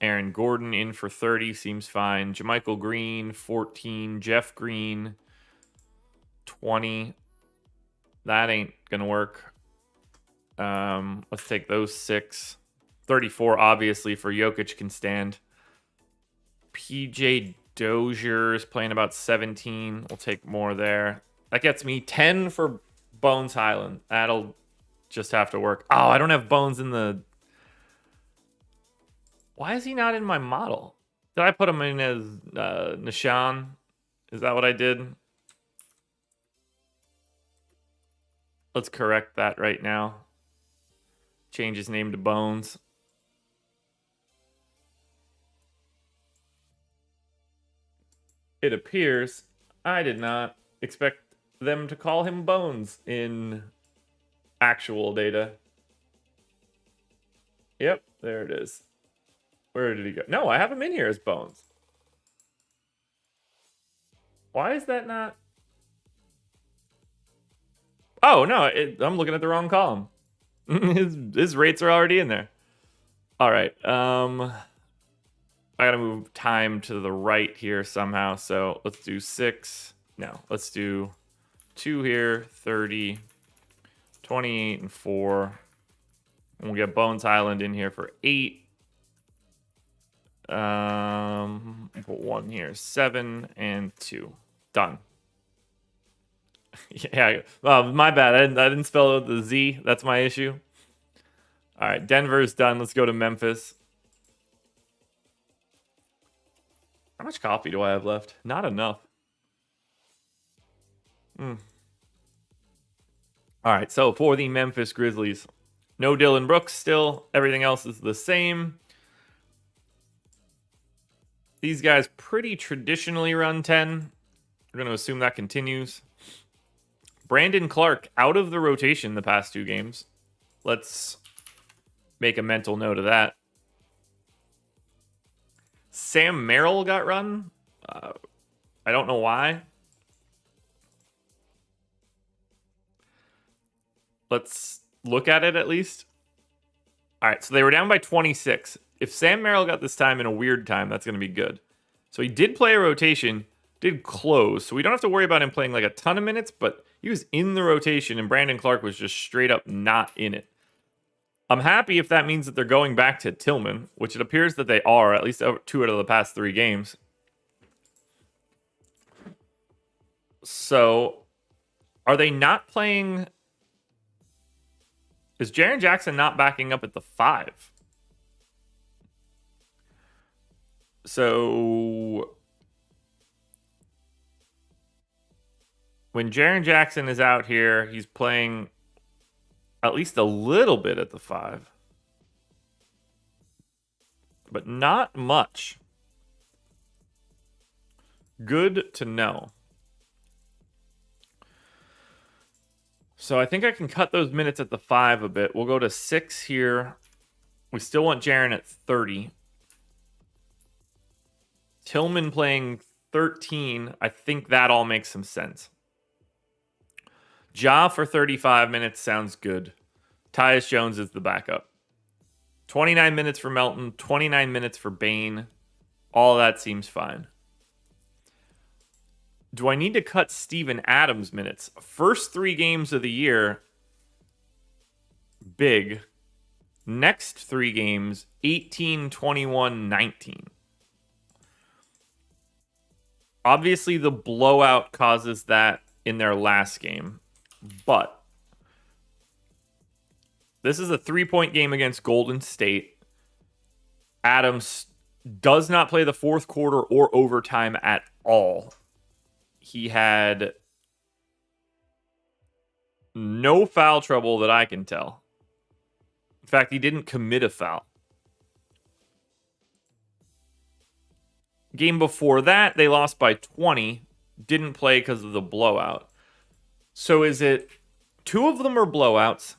Aaron Gordon in for 30 seems fine. JaMychal Green, 14. Jeff Green, 20. That ain't going to work. Let's take those 6. 34, obviously, for Jokic can stand. PJ Dozier is playing about 17. We'll take more there. That gets me 10 for Bones Highland. That'll just have to work. Oh, I don't have Bones in the... Why is he not in my model? Did I put him in as Nishan? Is that what I did? Let's correct that right now. Change his name to Bones. It appears I did not expect them to call him Bones in actual data. Yep, there it is. Where did he go? No, I have him in here as Bones. Why is that not? Oh, no, I'm looking at the wrong column. his rates are already in there. All right. I got to move time to the right here somehow. So let's do 6. No, let's do 2 here, 30, 28 and 4, And we'll get Bones Highland in here for 8. Put 1 here. 7 and 2. Done. Yeah, my bad. I didn't spell it with the Z. That's my issue. All right, Denver's done. Let's go to Memphis. How much coffee do I have left? Not enough. All right, so for the Memphis Grizzlies, no Dylan Brooks still. Everything else is the same. These guys pretty traditionally run 10. We're going to assume that continues. Brandon Clark out of the rotation the past 2 games. Let's make a mental note of that. Sam Merrill got run. I don't know why. Let's look at it at least. All right, so they were down by 26. If Sam Merrill got this time in a weird time, that's going to be good. So he did play a rotation, did close, so we don't have to worry about him playing like a ton of minutes, but he was in the rotation, and Brandon Clark was just straight up not in it. I'm happy if that means that they're going back to Tillman, which it appears that they are, at least 2 out of the past 3 games. So, are they not playing... Is Jaren Jackson not backing up at the 5? So, when Jaren Jackson is out here, he's playing at least a little bit at the 5. But not much. Good to know. So I think I can cut those minutes at the 5 a bit. We'll go to 6 here. We still want Jaren at 30. Tillman playing 13. I think that all makes some sense. Ja for 35 minutes sounds good. Tyus Jones is the backup. 29 minutes for Melton, 29 minutes for Bane. All that seems fine. Do I need to cut Steven Adams minutes? First 3 games of the year, big. Next 3 games, 18, 21, 19. Obviously, the blowout causes that in their last game. But this is a 3-point game against Golden State. Adams does not play the fourth quarter or overtime at all. He had no foul trouble that I can tell. In fact, he didn't commit a foul. Game before that, they lost by 20. Didn't play because of the blowout. So is it 2 of them are blowouts?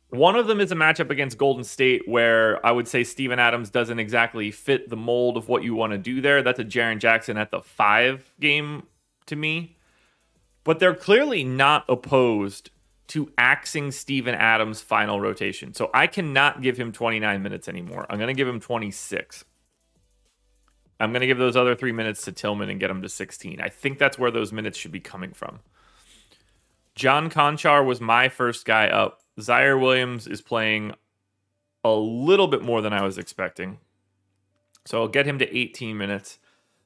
One of them is a matchup against Golden State where I would say Steven Adams doesn't exactly fit the mold of what you want to do there. That's a Jaren Jackson at the 5 game to me. But they're clearly not opposed to axing Steven Adams' final rotation. So I cannot give him 29 minutes anymore. I'm going to give him 26. I'm going to give those other 3 minutes to Tillman and get him to 16. I think that's where those minutes should be coming from. John Conchar was my first guy up. Zaire Williams is playing a little bit more than I was expecting. So I'll get him to 18 minutes.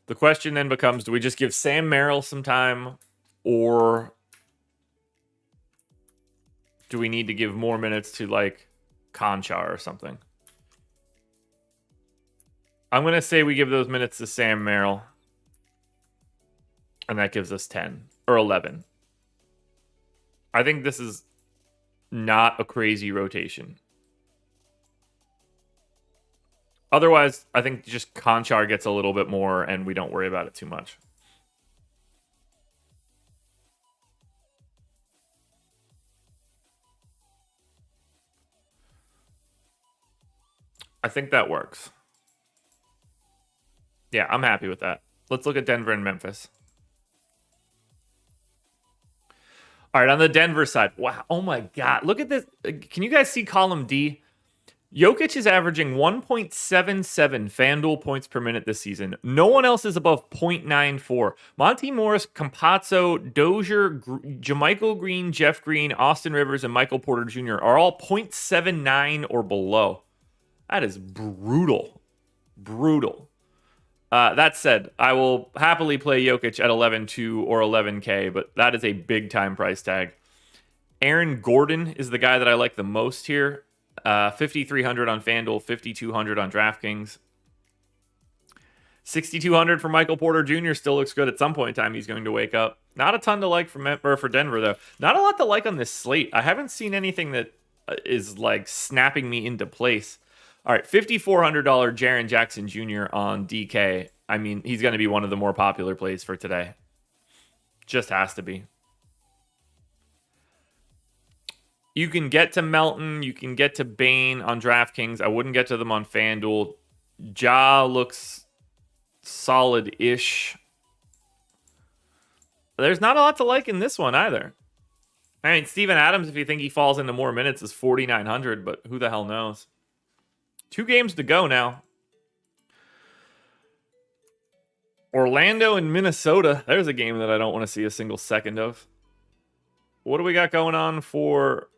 The question then becomes, do we just give Sam Merrill some time, or do we need to give more minutes to like Conchar or something? I'm going to say we give those minutes to Sam Merrill. And that gives us 10 or 11. I think this is not a crazy rotation. Otherwise, I think just Conchar gets a little bit more and we don't worry about it too much. I think that works. Yeah, I'm happy with that. Let's look at Denver and Memphis. All right, on the Denver side. Wow. Oh my God. Look at this. Can you guys see column D? Jokic is averaging 1.77 FanDuel points per minute this season. No one else is above 0.94. Monty Morris, Campazzo, Dozier, Jermichael Green, Jeff Green, Austin Rivers, and Michael Porter Jr. are all 0.79 or below. That is brutal. Brutal. That said, I will happily play Jokic at 11.2 or 11K, but that is a big time price tag. Aaron Gordon is the guy that I like the most here. 5,300 on FanDuel, 5,200 on DraftKings. 6,200 for Michael Porter Jr. still looks good. At some point in time, he's going to wake up. Not a ton to like for Denver, though. Not a lot to like on this slate. I haven't seen anything that is like snapping me into place. All right, $5,400 Jaren Jackson Jr. on DK. I mean, he's going to be one of the more popular plays for today. Just has to be. You can get to Melton. You can get to Bane on DraftKings. I wouldn't get to them on FanDuel. Ja looks solid-ish. There's not a lot to like in this one either. I mean, Steven Adams, if you think he falls into more minutes, is 4,900, but who the hell knows? 2 games to go now. Orlando and Minnesota. There's a game that I don't want to see a single second of. What do we got going on for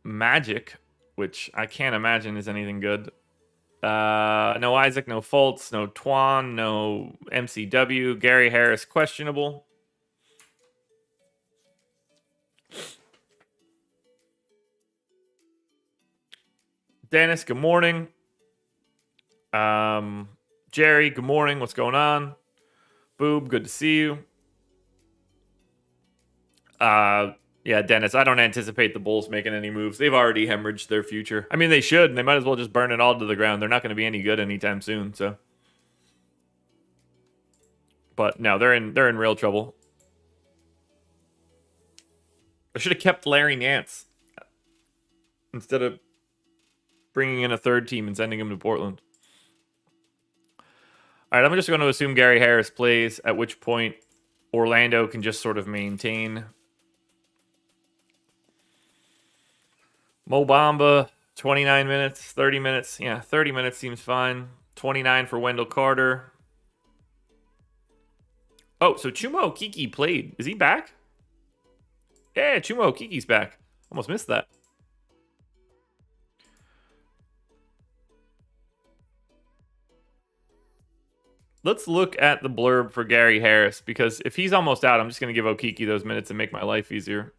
Magic, which I can't imagine is anything good? No Isaac, no Fultz, no Twan, no MCW. Gary Harris, questionable. Dennis, good morning. Jerry, good morning. What's going on? Boob, good to see you. Yeah, Dennis, I don't anticipate the Bulls making any moves. They've already hemorrhaged their future. I mean, they should, and they might as well just burn it all to the ground. They're not going to be any good anytime soon, so. But no, they're in real trouble. I should have kept Larry Nance instead of bringing in a third team and sending him to Portland. All right, I'm just going to assume Gary Harris plays, at which point Orlando can just sort of maintain. Mo Bamba, 29 minutes, 30 minutes. Yeah, 30 minutes seems fine. 29 for Wendell Carter. Oh, so Chuma Okeke played. Is he back? Yeah, Chuma Okeke's back. Almost missed that. Let's look at the blurb for Gary Harris, because if he's almost out, I'm just going to give Okeke those minutes and make my life easier.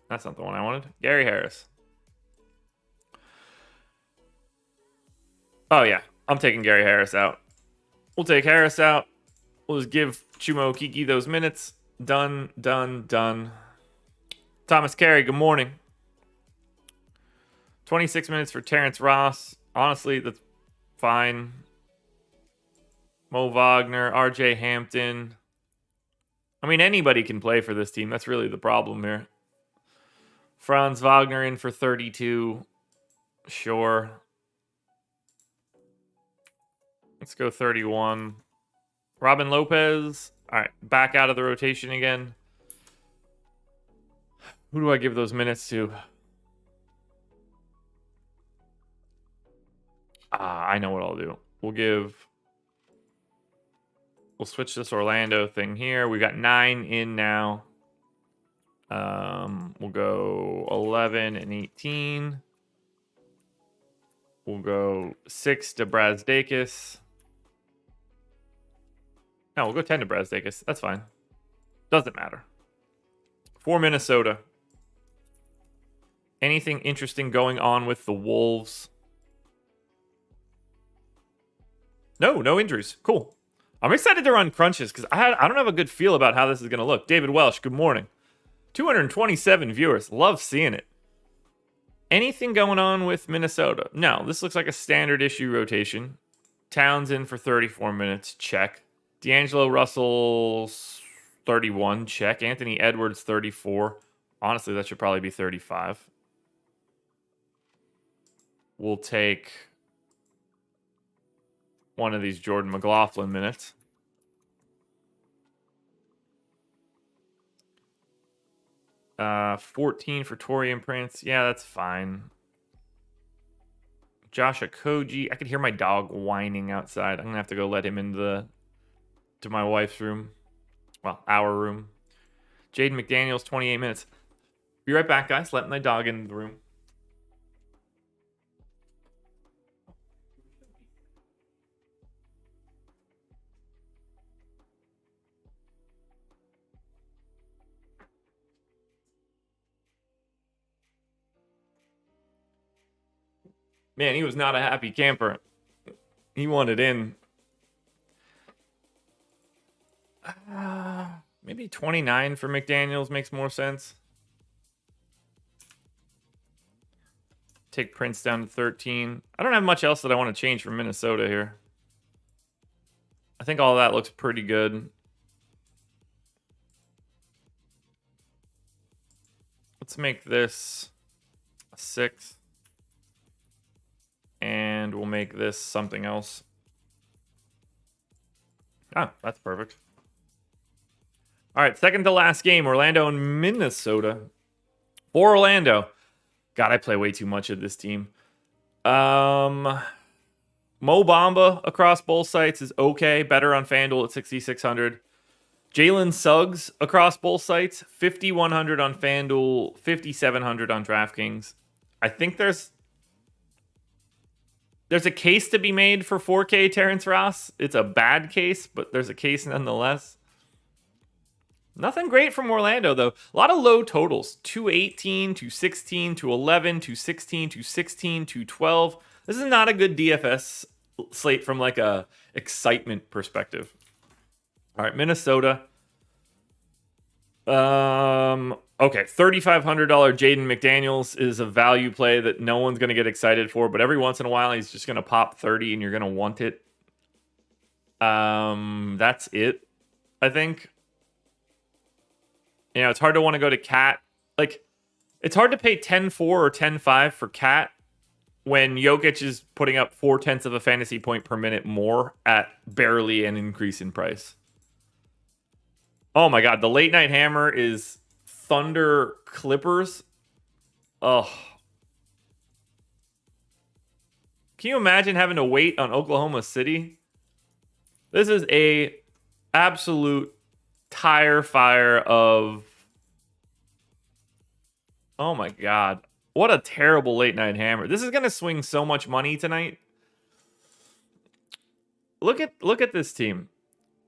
That's not the one I wanted. Gary Harris. Oh, yeah. I'm taking Gary Harris out. We'll take Harris out. We'll just give Chuma Okeke those minutes. Done, done, done. Thomas Carey, good morning. 26 minutes for Terrence Ross. Honestly, that's fine. Mo Wagner, RJ Hampton. I mean, anybody can play for this team. That's really the problem here. Franz Wagner in for 32. Sure. Let's go 31. Robin Lopez. All right, back out of the rotation again. Who do I give those minutes to? I know what I'll do. We'll switch this Orlando thing here. We got 9 in now. We'll go 11 and 18. We'll go 6 to Brazdeikis. No, we'll go 10 to Brazdeikis. That's fine. Doesn't matter. For Minnesota. Anything interesting going on with the Wolves? No injuries. Cool. I'm excited to run crunches because I don't have a good feel about how this is going to look. David Welsh, good morning. 227 viewers. Love seeing it. Anything going on with Minnesota? No, this looks like a standard issue rotation. Towns in for 34 minutes. Check. D'Angelo Russell, 31. Check. Anthony Edwards, 34. Honestly, that should probably be 35. We'll take one of these Jordan McLaughlin minutes. 14 for Torian Prince. Yeah, that's fine. Josh Okogie. I could hear my dog whining outside. I'm gonna have to go let him into to my wife's room. Well, our room. Jaden McDaniels, 28 minutes. Be right back, guys. Let my dog in the room. Man, he was not a happy camper. He wanted in. Maybe 29 for McDaniels makes more sense. Take Prince down to 13. I don't have much else that I want to change for Minnesota here. I think all of that looks pretty good. Let's make this a 6. And we'll make this something else. Ah, that's perfect. All right, second to last game, Orlando and Minnesota. For Orlando. God, I play way too much of this team. Mo Bamba across both sites is okay. Better on FanDuel at 6,600. Jalen Suggs across both sites, 5,100 on FanDuel, 5,700 on DraftKings. I think there's a case to be made for 4K Terrence Ross. It's a bad case, but there's a case nonetheless. Nothing great from Orlando, though. A lot of low totals. 218, 216, 211, 216, 216, 212. This is not a good DFS slate from like a excitement perspective. All right, Minnesota. Okay, $3,500 Jaden McDaniels is a value play that no one's going to get excited for, but every once in a while he's just going to pop 30 and you're going to want it. That's it, I think. You know, it's hard to want to go to Cat. Like, it's hard to pay 10-4 or 10-5 for Cat when Jokic is putting up 0.4 of a fantasy point per minute more at barely an increase in price. Oh my God, the late night hammer is Thunder Clippers. Oh. Can you imagine having to wait on Oklahoma City? This is a absolute tire fire of... Oh my God. What a terrible late night hammer. This is going to swing so much money tonight. Look at this team.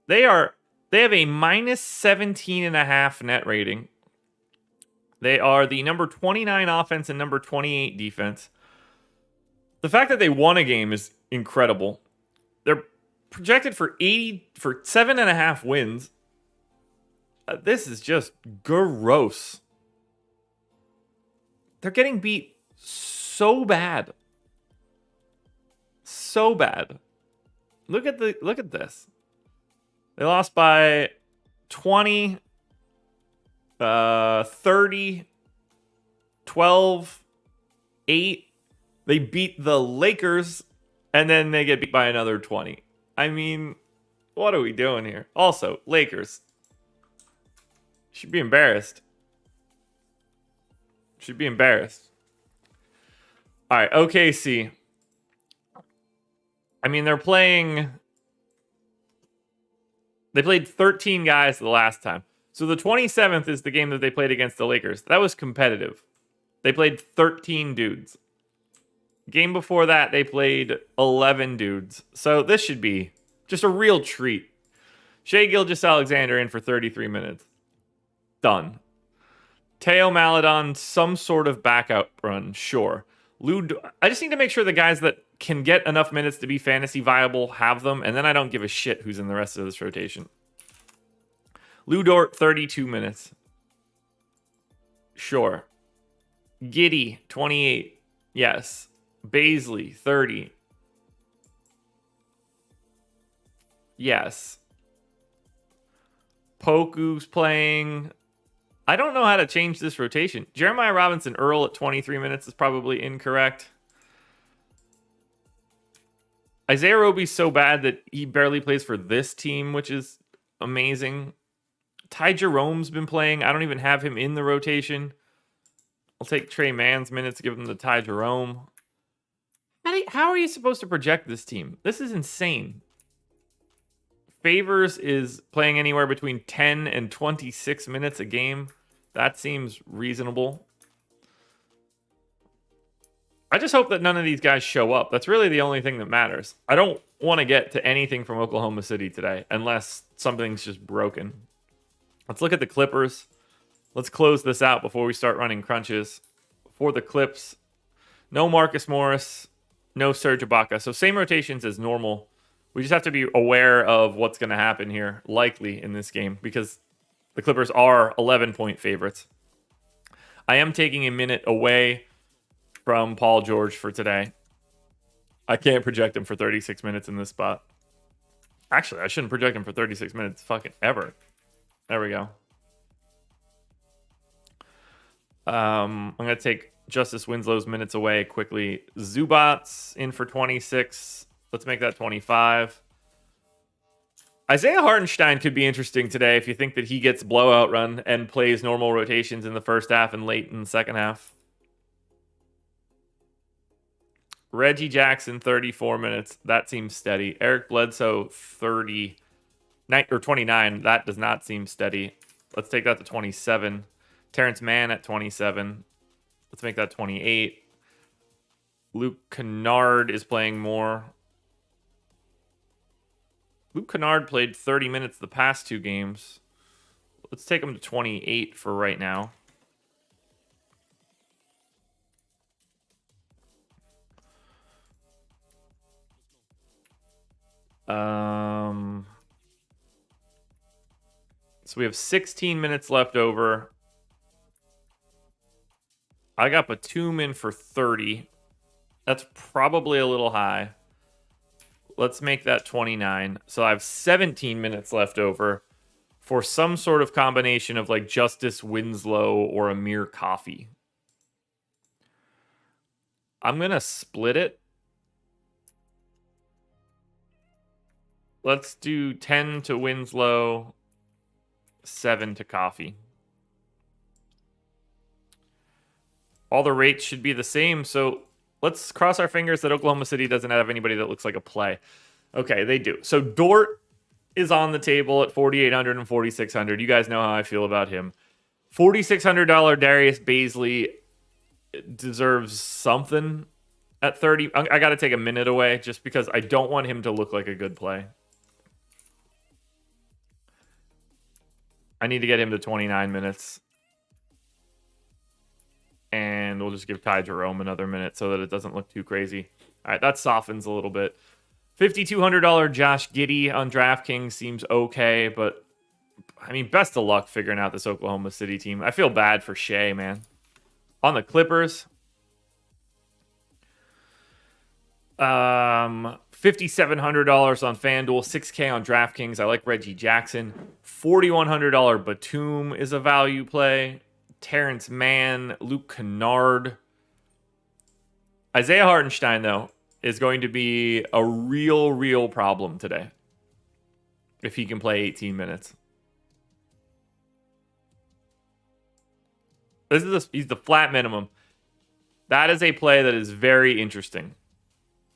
They have a minus 17.5 net rating. They are the number 29 offense and number 28 defense. The fact that they won a game is incredible. They're projected for 7.5 wins. This is just gross. They're getting beat so bad. So bad. Look at this. They lost by 20, 30, 12, 8. They beat the Lakers, and then they get beat by another 20. I mean, what are we doing here? Also, Lakers. Should be embarrassed. Should be embarrassed. All right, OKC. I mean, they played 13 guys the last time. So the 27th is the game that they played against the Lakers. That was competitive. They played 13 dudes. Game before that, they played 11 dudes. So this should be just a real treat. Shai Gilgeous-Alexander in for 33 minutes. Done. Teo Maledon, some sort of backup run, sure. I just need to make sure the guys that can get enough minutes to be fantasy viable have them, and then I don't give a shit who's in the rest of this rotation. Lou Dort, 32 minutes. Sure. Giddey, 28. Yes. Baisley, 30. Yes. Poku's playing. I don't know how to change this rotation. Jeremiah Robinson Earl at 23 minutes is probably incorrect. Isaiah Roby's so bad that he barely plays for this team, which is amazing. Ty Jerome's been playing. I don't even have him in the rotation. I'll take Trey Mann's minutes, give him to Ty Jerome. How are you supposed to project this team? This is insane. Favors is playing anywhere between 10 and 26 minutes a game. That seems reasonable. I just hope that none of these guys show up. That's really the only thing that matters. I don't want to get to anything from Oklahoma City today unless something's just broken. Let's look at the Clippers. Let's close this out before we start running crunches. For the Clips, no Marcus Morris, no Serge Ibaka. So same rotations as normal. We just have to be aware of what's going to happen here, likely in this game, because the Clippers are 11-point favorites. I am taking a minute away from Paul George for today. I can't project him for 36 minutes in this spot. Actually, I shouldn't project him for 36 minutes fucking ever. There we go. I'm going to take Justice Winslow's minutes away quickly. Zubats in for 26. Let's make that 25. Isaiah Hartenstein could be interesting today if you think that he gets blowout run and plays normal rotations in the first half and late in the second half. Reggie Jackson, 34 minutes. That seems steady. Eric Bledsoe, 29. That does not seem steady. Let's take that to 27. Terrence Mann at 27. Let's make that 28. Luke Kennard is playing more. Luke Kennard played 30 minutes the past two games. Let's take him to 28 for right now. So we have 16 minutes left over. I got Batum in for 30. That's probably a little high. Let's make that 29. So I have 17 minutes left over for some sort of combination of like Justice Winslow or Amir Coffey. I'm going to split it. Let's do 10 to Winslow, 7 to Coffey. All the rates should be the same, so let's cross our fingers that Oklahoma City doesn't have anybody that looks like a play. Okay, they do. So Dort is on the table at 4,800 and 4,600. You guys know how I feel about him. $4,600 Darius Bazley deserves something at 30. I got to take a minute away just because I don't want him to look like a good play. I need to get him to 29 minutes. And we'll just give Ty Jerome another minute so that it doesn't look too crazy. All right, that softens a little bit. $5,200 Josh Giddey on DraftKings seems okay, but I mean, best of luck figuring out this Oklahoma City team. I feel bad for Shea, man. On the Clippers, $5,700 on FanDuel, $6K on DraftKings. I like Reggie Jackson. $4,100 Batum is a value play. Terrence Mann, Luke Kennard. Isaiah Hartenstein, though, is going to be a real problem today if he can play 18 minutes. He's the flat minimum. That is a play that is very interesting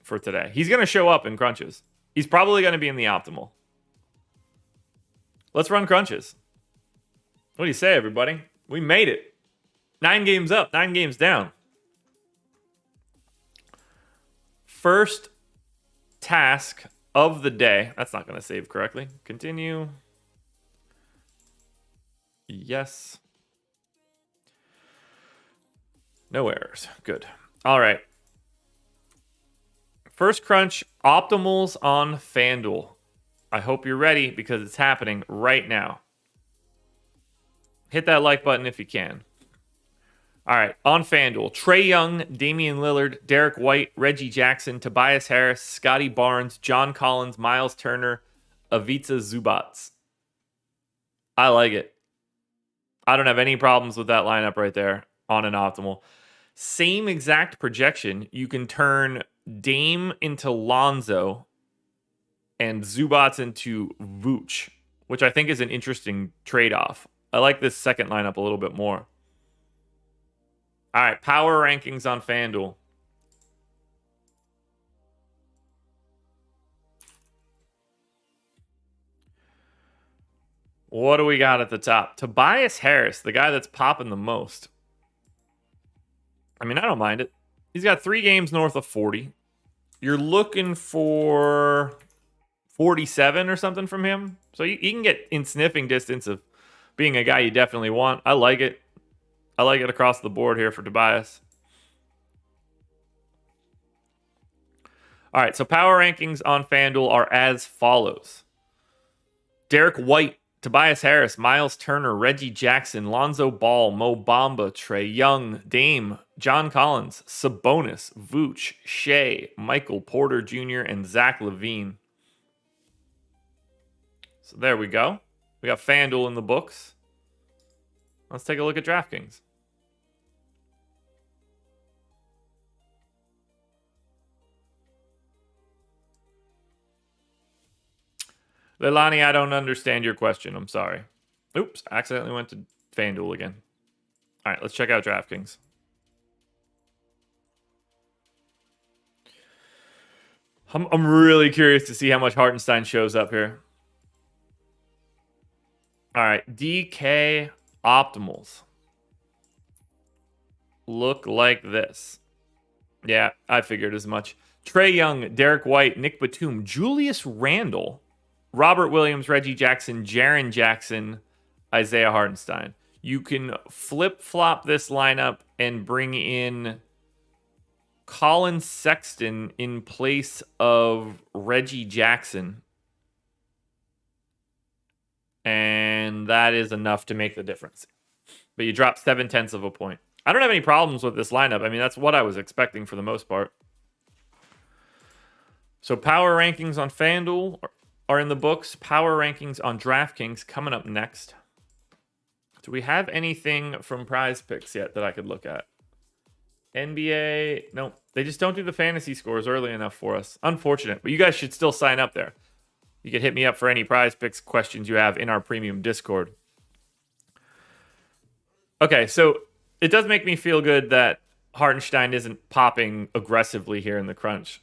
for today. He's going to show up in crunches. He's probably going to be in the optimal. Let's run crunches. What do you say, everybody? We made it. 9 games up, 9 games down. First task of the day. That's not going to save correctly. Continue. Yes. No errors. Good. All right. First crunch, optimals on FanDuel. I hope you're ready because it's happening right now. Hit that like button if you can. All right, on FanDuel, Trae Young, Damian Lillard, Derek White, Reggie Jackson, Tobias Harris, Scotty Barnes, John Collins, Miles Turner, Ivica Zubats. I like it. I don't have any problems with that lineup right there on an optimal. Same exact projection. You can turn Dame into Lonzo and Zubats into Vooch which I think is an interesting trade-off. I like this second lineup a little bit more. All right, power rankings on FanDuel. What do we got at the top? Tobias Harris, the guy that's popping the most. I mean, I don't mind it. He's got 3 games north of 40. You're looking for 47 or something from him. So you can get in sniffing distance of being a guy you definitely want. I like it. I like it across the board here for Tobias. All right, so power rankings on FanDuel are as follows. Derek White, Tobias Harris, Miles Turner, Reggie Jackson, Lonzo Ball, Mo Bamba, Trae Young, Dame, John Collins, Sabonis, Vooch, Shea, Michael Porter Jr., and Zach LaVine. So there we go. We got FanDuel in the books. Let's take a look at DraftKings. Leilani, I don't understand your question. I'm sorry. Oops, accidentally went to FanDuel again. All right, let's check out DraftKings. I'm really curious to see how much Hartenstein shows up here. All right, DK optimals look like this. Yeah, I figured as much. Trae Young, Derek White, Nick Batum, Julius Randle, Robert Williams, Reggie Jackson, Jaren Jackson, Isaiah Hartenstein. You can flip-flop this lineup and bring in Colin Sexton in place of Reggie Jackson. And that is enough to make the difference. But you drop 0.7 of a point. I don't have any problems with this lineup. I mean, that's what I was expecting for the most part. So power rankings on FanDuel are in the books. Power rankings on DraftKings coming up next. Do we have anything from Prize Picks yet that I could look at? NBA, no, they just don't do the fantasy scores early enough for us. Unfortunate, but you guys should still sign up there. You can hit me up for any Prize Picks questions you have in our premium Discord. Okay, so it does make me feel good that Hartenstein isn't popping aggressively here in the crunch.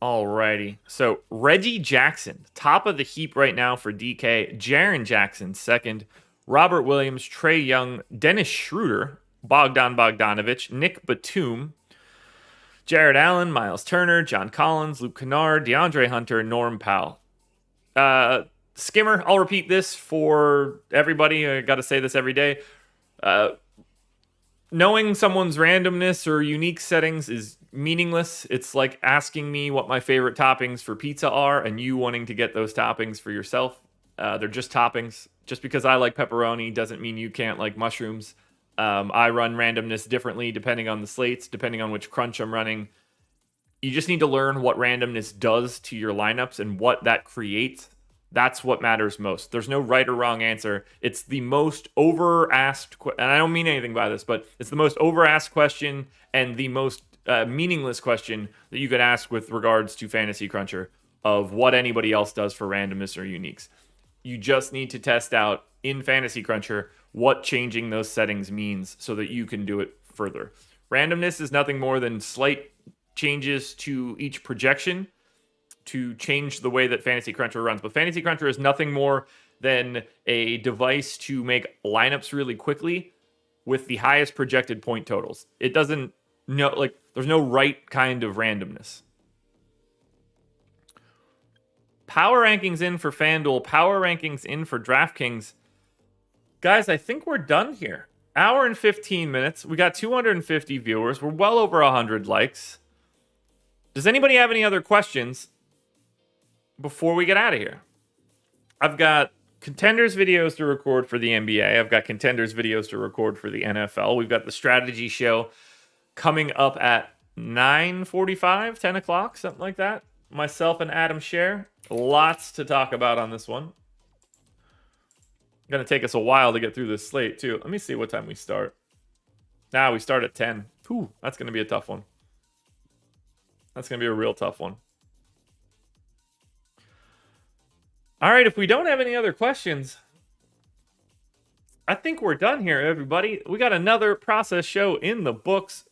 Alrighty. So Reggie Jackson, top of the heap right now for DK. Jaren Jackson, second. Robert Williams, Trae Young, Dennis Schroeder, Bogdan Bogdanovic, Nick Batum, Jared Allen, Miles Turner, John Collins, Luke Kennard, DeAndre Hunter, Norm Powell. Skimmer, I'll repeat this for everybody. I got to say this every day. Knowing someone's randomness or unique settings is meaningless. It's like asking me what my favorite toppings for pizza are and you wanting to get those toppings for yourself. They're just toppings. Just because I like pepperoni doesn't mean you can't like mushrooms. I run randomness differently depending on the slates, depending on which crunch I'm running. You just need to learn what randomness does to your lineups and what that creates. That's what matters most. There's no right or wrong answer. It's the most over-asked, and I don't mean anything by this, but it's the most over-asked question and the most meaningless question that you could ask with regards to Fantasy Cruncher of what anybody else does for randomness or uniques. You just need to test out in Fantasy Cruncher what changing those settings means so that you can do it further. Randomness is nothing more than slight changes to each projection to change the way that Fantasy Cruncher runs. But Fantasy Cruncher is nothing more than a device to make lineups really quickly with the highest projected point totals. It doesn't know, like, there's no right kind of randomness. Power rankings in for FanDuel, power rankings in for DraftKings. Guys, I think we're done here. Hour and 15 minutes. We got 250 viewers. We're well over 100 likes. Does anybody have any other questions before we get out of here? I've got contenders videos to record for the NBA. I've got contenders videos to record for the NFL. We've got the strategy show coming up at 9:45, 10 o'clock, something like that. Myself and Adam share. Lots to talk about on this one. Going to take us a while to get through this slate, too. Let me see what time we start. We start at 10. Ooh, that's going to be a tough one. That's going to be a real tough one. All right, if we don't have any other questions, I think we're done here, everybody. We got another process show in the books.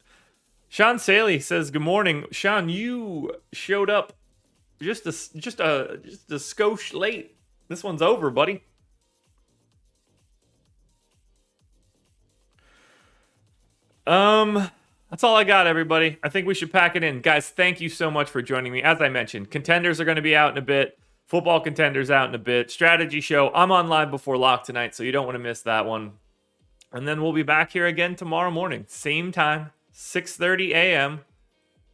Sean Saley says, good morning. Sean, you showed up just a skosh late. This one's over, buddy. That's all I got, everybody. I think we should pack it in. Guys, thank you so much for joining me. As I mentioned, contenders are going to be out in a bit. Football contenders out in a bit. Strategy show. I'm on live before lock tonight, so you don't want to miss that one. And then we'll be back here again tomorrow morning. Same time, 6:30 a.m.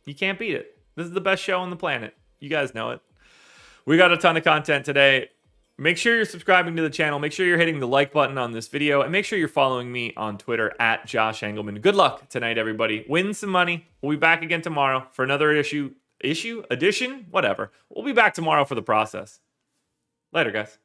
You can't beat it. This is the best show on the planet. You guys know it. We got a ton of content today. Make sure you're subscribing to the channel. Make sure you're hitting the like button on this video. And make sure you're following me on Twitter at Josh Engleman. Good luck tonight, everybody. Win some money. We'll be back again tomorrow for another edition, whatever. We'll be back tomorrow for the process. Later, guys.